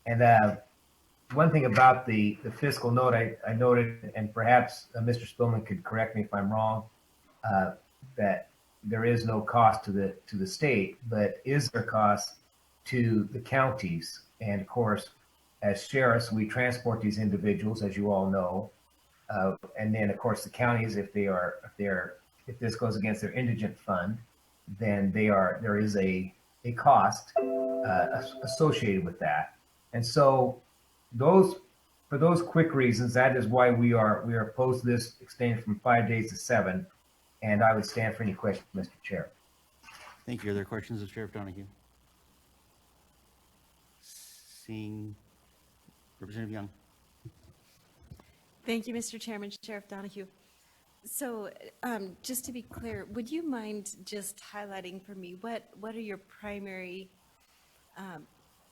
And one thing about the fiscal note, I noted, and perhaps Mr. Spillman could correct me if I'm wrong, that there is no cost to the state, but is there cost to the counties? And of course, as sheriffs, we transport these individuals, as you all know, and then of course the counties, if this goes against their indigent fund, then there is a cost associated with that. And so for those quick reasons, that is why we are opposed to this extending from 5 days to 7. And I would stand for any questions, Mr. Chair. Thank you. Are there questions of Sheriff Donahue? Seeing Representative Young. Thank you, Mr. Chairman. Sheriff Donahue. So just to be clear, would you mind just highlighting for me what are your primary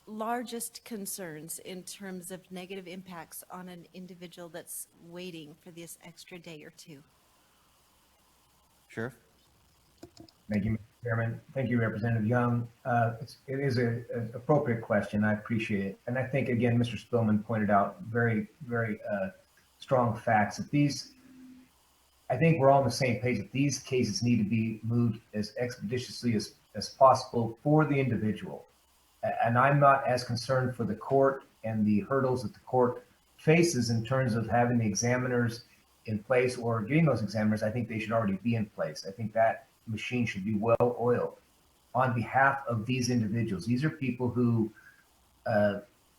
largest concerns in terms of negative impacts on an individual that's waiting for this extra day or two? Sheriff? Thank you, Mr. Chairman. Thank you, Representative Young. It is an appropriate question. I appreciate it. And I think, again, Mr. Spillman pointed out very, very strong facts that I think we're all on the same page that these cases need to be moved as expeditiously as possible for the individual. And I'm not as concerned for the court and the hurdles that the court faces in terms of having the examiners in place or getting those examiners. I think they should already be in place. I think that machine should be well oiled on behalf of these individuals. These are people who,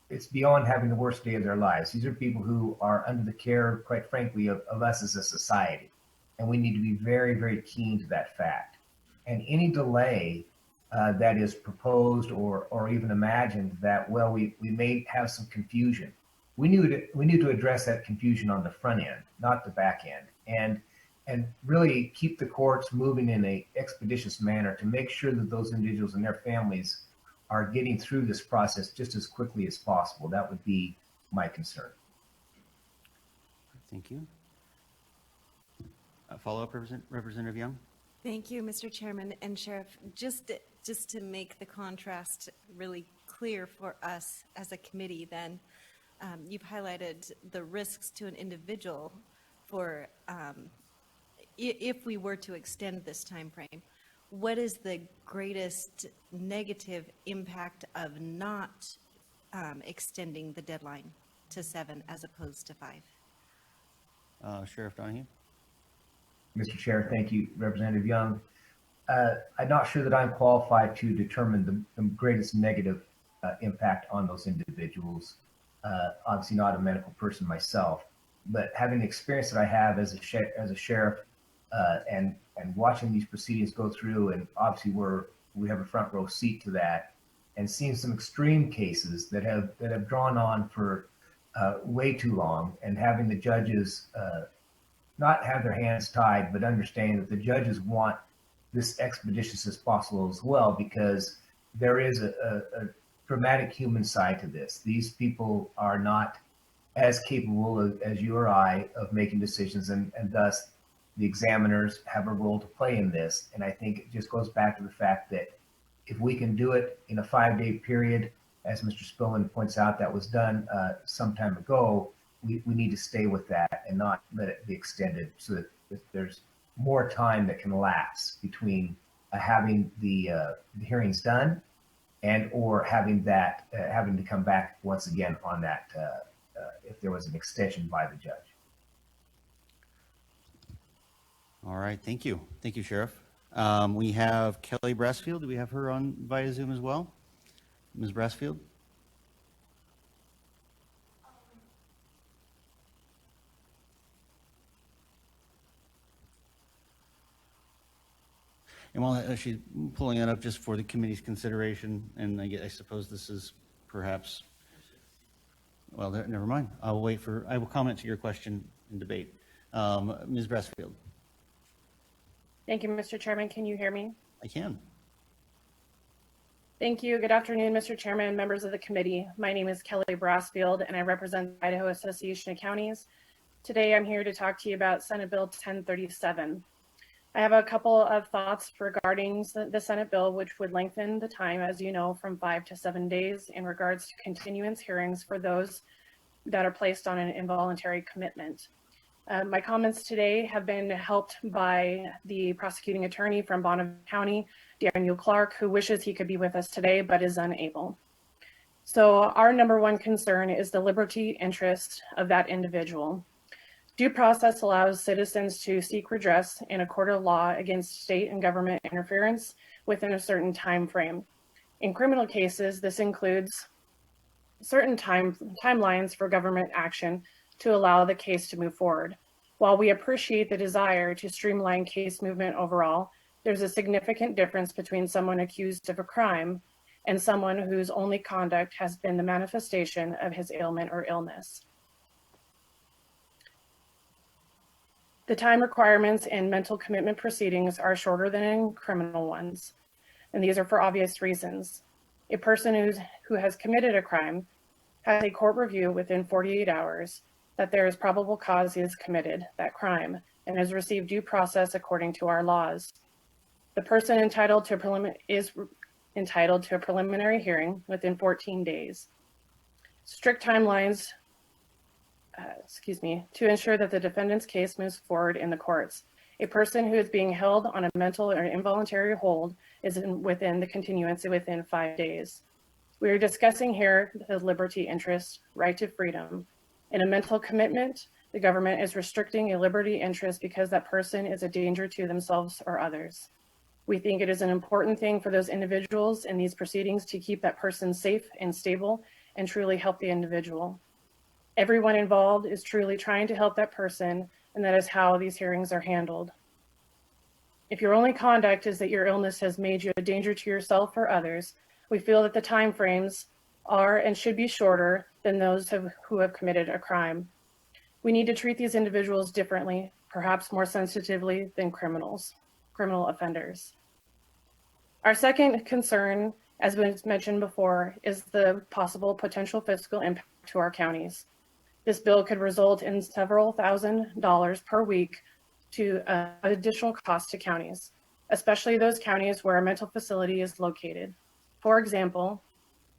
it's beyond having the worst day of their lives. These are people who are under the care, quite frankly, of us as a society. And we need to be very, very keen to that fact. And any delay that is proposed or even imagined that, well, we may have some confusion. We need to address that confusion on the front end, not the back end, and really keep the courts moving in a expeditious manner to make sure that those individuals and their families are getting through this process just as quickly as possible. That would be my concern. Thank you. Follow-up, Representative Young? Thank you, Mr. Chairman and Sheriff. Just to make the contrast really clear for us as a committee, then, you've highlighted the risks to an individual for if we were to extend this time frame. What is the greatest negative impact of not extending the deadline to 7 as opposed to 5? Sheriff Donahue? Mr. Chair, thank you, Representative Young. I'm not sure that I'm qualified to determine the greatest negative impact on those individuals. Obviously not a medical person myself, but having the experience that I have as a sheriff and watching these proceedings go through, and obviously we have a front row seat to that, and seeing some extreme cases that have drawn on for way too long, and having the judges not have their hands tied, but understand that the judges want this expeditious as possible as well, because there is a dramatic human side to this. These people are not as capable as you or I of making decisions, and thus the examiners have a role to play in this. And I think it just goes back to the fact that if we can do it in a 5-day period, as Mr. Spillman points out, that was done some time ago, we need to stay with that and not let it be extended so that there's more time that can lapse between having the hearings done and or having that having to come back once again on that if there was an extension by the judge. All right, thank you. Thank you, Sheriff. We have Kelly Brassfield. Do we have her on via Zoom as well? Ms. Brassfield? And while she's pulling it up just for the committee's consideration, and I suppose this is perhaps, well, never mind. I will comment to your question in debate. Ms. Brassfield? Thank you, Mr. Chairman. Can you hear me? I can. Thank you. Good afternoon, Mr. Chairman, members of the committee. My name is Kelly Brassfield, and I represent the Idaho Association of Counties. Today, I'm here to talk to you about Senate Bill 1037. I have a couple of thoughts regarding the Senate bill, which would lengthen the time, as you know, from 5 to 7 days in regards to continuance hearings for those that are placed on an involuntary commitment. My comments today have been helped by the prosecuting attorney from Bonneville County, Daniel Clark, who wishes he could be with us today, but is unable. So our number one concern is the liberty interest of that individual. Due process allows citizens to seek redress in a court of law against state and government interference within a certain time frame. In criminal cases, this includes certain timelines for government action to allow the case to move forward. While we appreciate the desire to streamline case movement overall, there's a significant difference between someone accused of a crime and someone whose only conduct has been the manifestation of his ailment or illness. The time requirements in mental commitment proceedings are shorter than in criminal ones, and these are for obvious reasons. A person who has committed a crime has a court review within 48 hours that there is probable cause he has committed that crime and has received due process according to our laws. The person is entitled to a preliminary hearing within 14 days. Strict timelines to ensure that the defendant's case moves forward in the courts. A person who is being held on a mental or involuntary hold is within the continuance within 5 days. We are discussing here the liberty interest, right to freedom. In a mental commitment, the government is restricting a liberty interest because that person is a danger to themselves or others. We think it is an important thing for those individuals in these proceedings to keep that person safe and stable and truly help the individual. Everyone involved is truly trying to help that person, and that is how these hearings are handled. If your only conduct is that your illness has made you a danger to yourself or others, we feel that the timeframes are and should be shorter than those who have committed a crime. We need to treat these individuals differently, perhaps more sensitively than criminal offenders. Our second concern, as was mentioned before, is the possible potential fiscal impact to our counties. This bill could result in several $1,000s per week to additional cost to counties, especially those counties where a mental facility is located. For example,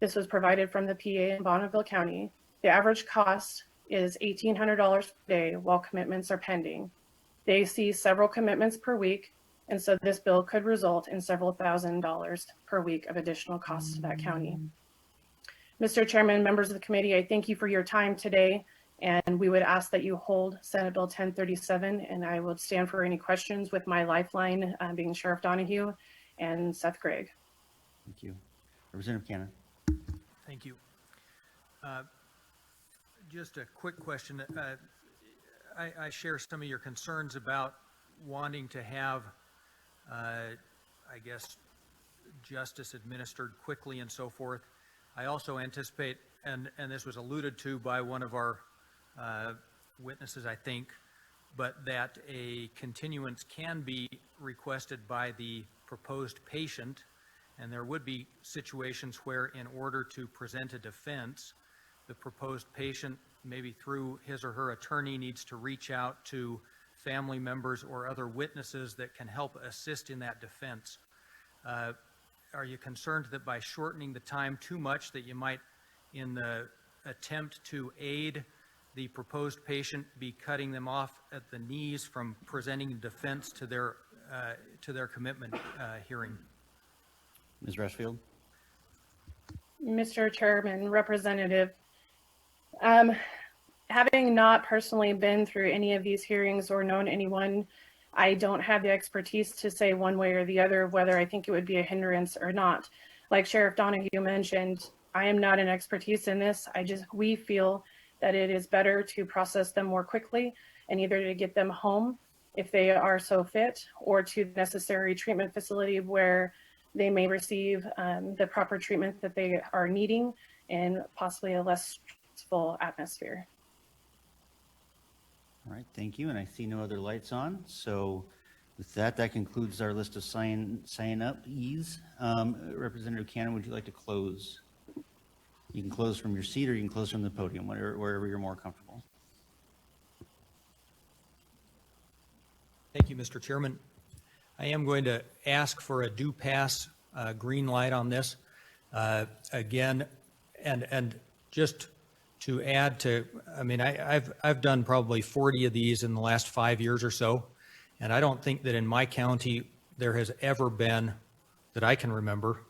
this was provided from the PA in Bonneville County. The average cost is $1,800 per day while commitments are pending. They see several commitments per week, and so this bill could result in several $1,000s per week of additional costs to that county. Mr. Chairman, members of the committee, I thank you for your time today, and we would ask that you hold Senate Bill 1037, and I will stand for any questions with my lifeline being Sheriff Donahue and Seth Grigg. Thank you. Representative Cannon. Thank you. Just a quick question. I share some of your concerns about wanting to have, I guess, justice administered quickly and so forth. I also anticipate, and this was alluded to by one of our witnesses, I think, but that a continuance can be requested by the proposed patient, and there would be situations where, in order to present a defense, the proposed patient, maybe through his or her attorney, needs to reach out to family members or other witnesses that can help assist in that defense. Are you concerned that by shortening the time too much that you might, in the attempt to aid the proposed patient be cutting them off at the knees from presenting defense to their commitment hearing. Ms. Rushfield? Mr. Chairman, Representative, having not personally been through any of these hearings or known anyone, I don't have the expertise to say one way or the other whether I think it would be a hindrance or not. Like Sheriff Donahue mentioned, I am not an expertise in this. We feel that it is better to process them more quickly and either to get them home if they are so fit, or to the necessary treatment facility where they may receive the proper treatment that they are needing in possibly a less stressful atmosphere. All right, thank you, and I see no other lights on, so with that, that concludes our list of sign-up-ees. Representative Cannon, would you like to close? You can close from your seat or you can close from the podium, wherever you're more comfortable. Thank you, Mr. Chairman. I am going to ask for a due pass green light on this. Again, and just to add to, I mean, I've done probably 40 of these in the last 5 years or so, and I don't think that in my county there has ever been, that I can remember,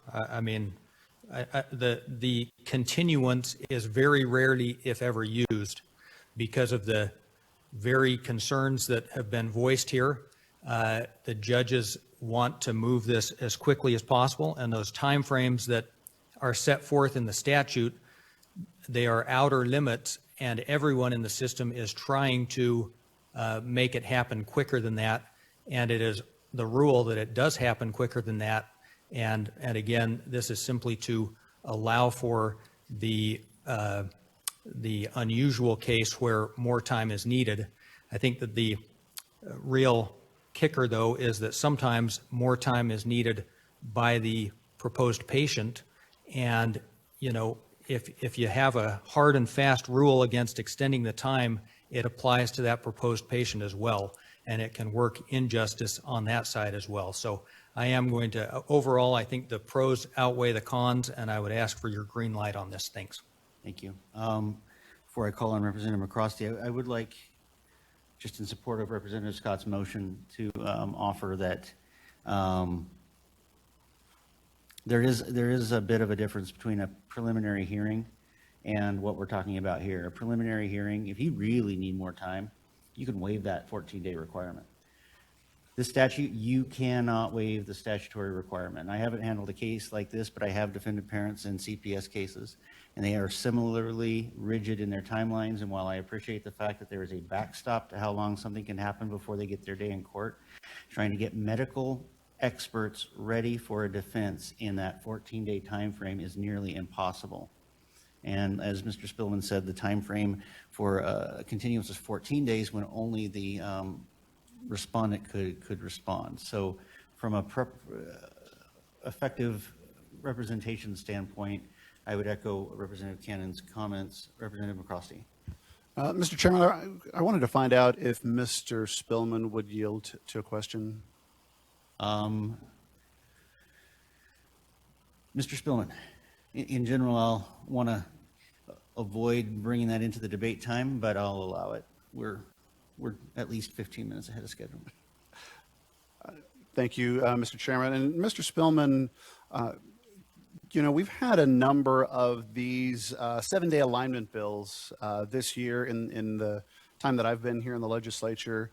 the continuance is very rarely, if ever, used because of the very concerns that have been voiced here. The judges want to move this as quickly as possible, and those timeframes that are set forth in the statute, they are outer limits, and everyone in the system is trying to make it happen quicker than that, and it is the rule that it does happen quicker than that. And again, this is simply to allow for the unusual case where more time is needed. I think that the real kicker, though, is that sometimes more time is needed by the proposed patient. And, you know, if you have a hard and fast rule against extending the time, it applies to that proposed patient as well. And it can work injustice on that side as well. So I am going to, overall, I think the pros outweigh the cons, and I would ask for your green light on this. Thanks. Thank you. Before I call on Representative McCrosty, I would like, just in support of Representative Scott's motion, to offer that there is a bit of a difference between a preliminary hearing and what we're talking about here. A preliminary hearing, if you really need more time, you can waive that 14-day requirement. This statute, you cannot waive the statutory requirement. I haven't handled a case like this, but I have defended parents in CPS cases, and they are similarly rigid in their timelines. And while I appreciate the fact that there is a backstop to how long something can happen before they get their day in court, trying to get medical experts ready for a defense in that 14-day time frame is nearly impossible. And as Mr. Spillman said, the time frame for a continuance is 14 days when only the respondent could respond. So from a effective representation standpoint, I would echo Representative Cannon's comments. Representative McCrosty. Mr. Chairman, I wanted to find out if Mr. Spillman would yield to a question. Mr. Spillman, in general, I'll want to avoid bringing that into the debate time, but I'll allow it. We're at least 15 minutes ahead of schedule. Thank you, Mr. Chairman. And Mr. Spillman, you know, we've had a number of these 7-day alignment bills this year in the time that I've been here in the legislature.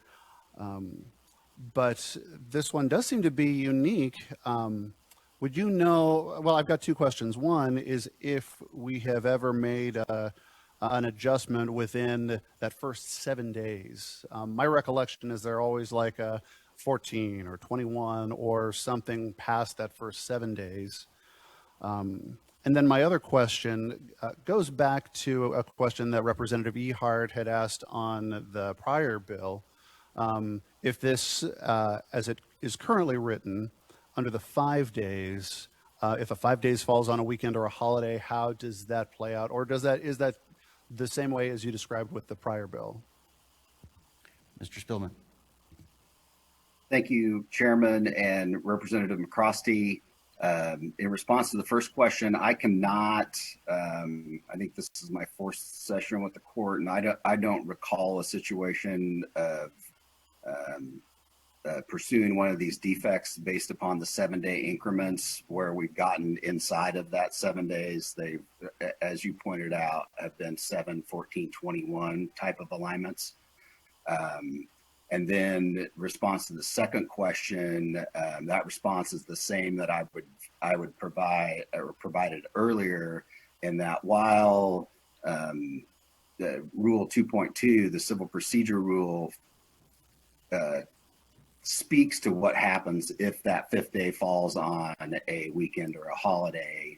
But this one does seem to be unique. Would you know, well, I've got two questions. One is if we have ever made an adjustment within that first 7 days. My recollection is they're always like 14 or 21 or something past that first 7 days. And then my other question goes back to a question that Representative Ehart had asked on the prior bill. If this, as it is currently written, under the 5 days, if the 5 days falls on a weekend or a holiday, how does that play out? Or is that the same way as you described with the prior bill? Mr. Spillman. Thank you, Chairman and Representative McCrosty. In response to the first question, I cannot, I think this is my fourth session with the court, and I don't recall a situation of pursuing one of these defects based upon the 7-day increments where we've gotten inside of that 7 days. They, as you pointed out, have been 7, 14, 21 type of alignments. And then response to the second question, that response is the same that I would provide or provided earlier, in that while the Rule 2.2, the Civil Procedure Rule, speaks to what happens if that 5th day falls on a weekend or a holiday.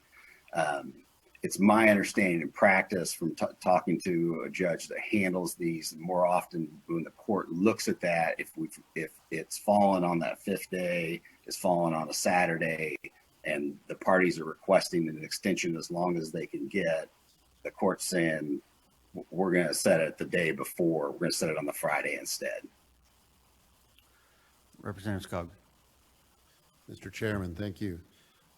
It's my understanding and practice from talking to a judge that handles these more often, when the court looks at that, if it's fallen on that 5th day, it's fallen on a Saturday, and the parties are requesting an extension as long as they can get, the court's saying, we're going to set it the day before, we're going to set it on the Friday instead. Representative Skog. Mr. Chairman, thank you.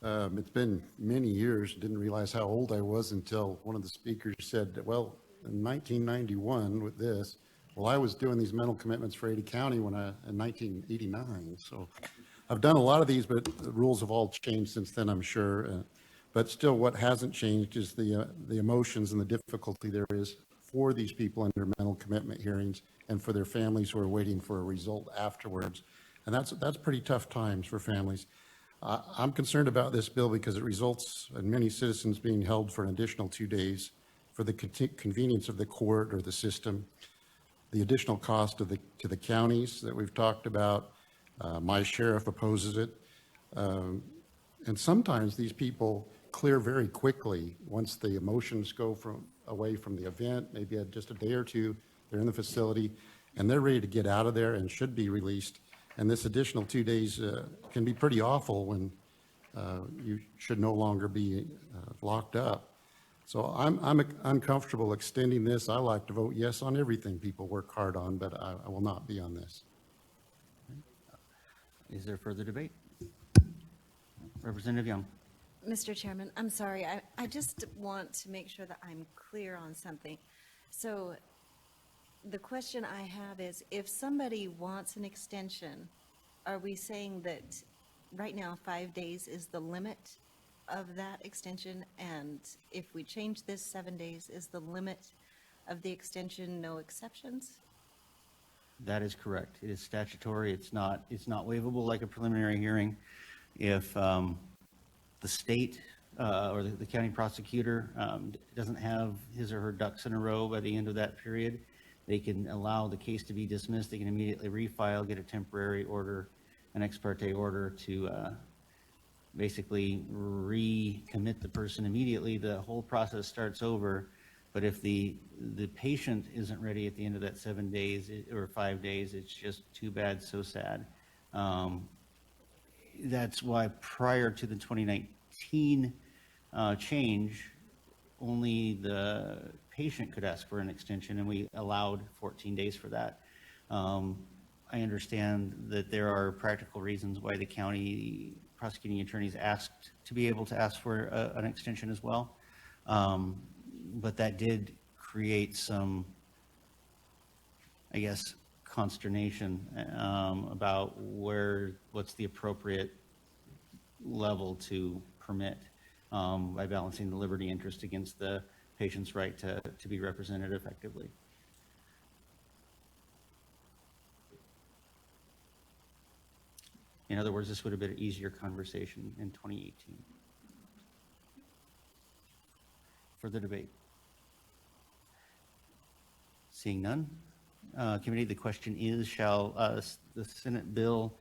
It's been many years, didn't realize how old I was until one of the speakers said, well, in 1991 with this, well, I was doing these mental commitments for Ada County in 1989. So I've done a lot of these, but the rules have all changed since then, I'm sure. But still, what hasn't changed is the emotions and the difficulty there is for these people under mental commitment hearings and for their families who are waiting for a result afterwards. And that's pretty tough times for families. I'm concerned about this bill because it results in many citizens being held for an additional 2 days for the convenience of the court or the system, the additional cost to the counties that we've talked about. My sheriff opposes it. And sometimes these people clear very quickly once the emotions go away from the event, maybe just a day or two, they're in the facility and they're ready to get out of there and should be released. And this additional 2 days can be pretty awful when you should no longer be locked up. So I'm uncomfortable extending this. I like to vote yes on everything people work hard on, but I will not be on this. Is there further debate? Representative Young. Mr. Chairman, I'm sorry. I just want to make sure that I'm clear on something. So the question I have is, if somebody wants an extension, are we saying that right now 5 days is the limit of that extension? And if we change this 7 days, is the limit of the extension no exceptions? That is correct. It is statutory. It's not waivable like a preliminary hearing. If the state or the county prosecutor doesn't have his or her ducks in a row by the end of that period, they can allow the case to be dismissed. They can immediately refile, get a temporary order, an ex parte order to basically recommit the person immediately. The whole process starts over. But if the patient isn't ready at the end of that 7 days or 5 days, it's just too bad, so sad. That's why prior to the 2019 change, only the patient could ask for an extension, and we allowed 14 days for that. I understand that there are practical reasons why the county prosecuting attorneys asked to be able to ask for an extension as well. But that did create some, I guess, consternation about what's the appropriate level to permit by balancing the liberty interest against the patient's right to be represented effectively. In other words, this would have been an easier conversation in 2018. Further debate? Seeing none. Committee, the question is, shall the Senate Bill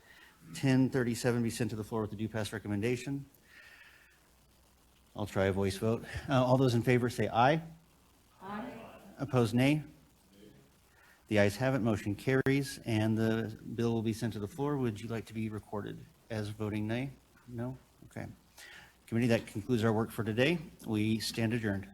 1037 be sent to the floor with the due pass recommendation? I'll try a voice vote. All those in favor say aye. Aye. Opposed, nay. The ayes have it. Motion carries, and the bill will be sent to the floor. Would you like to be recorded as voting nay? No? Okay. Committee, that concludes our work for today. We stand adjourned.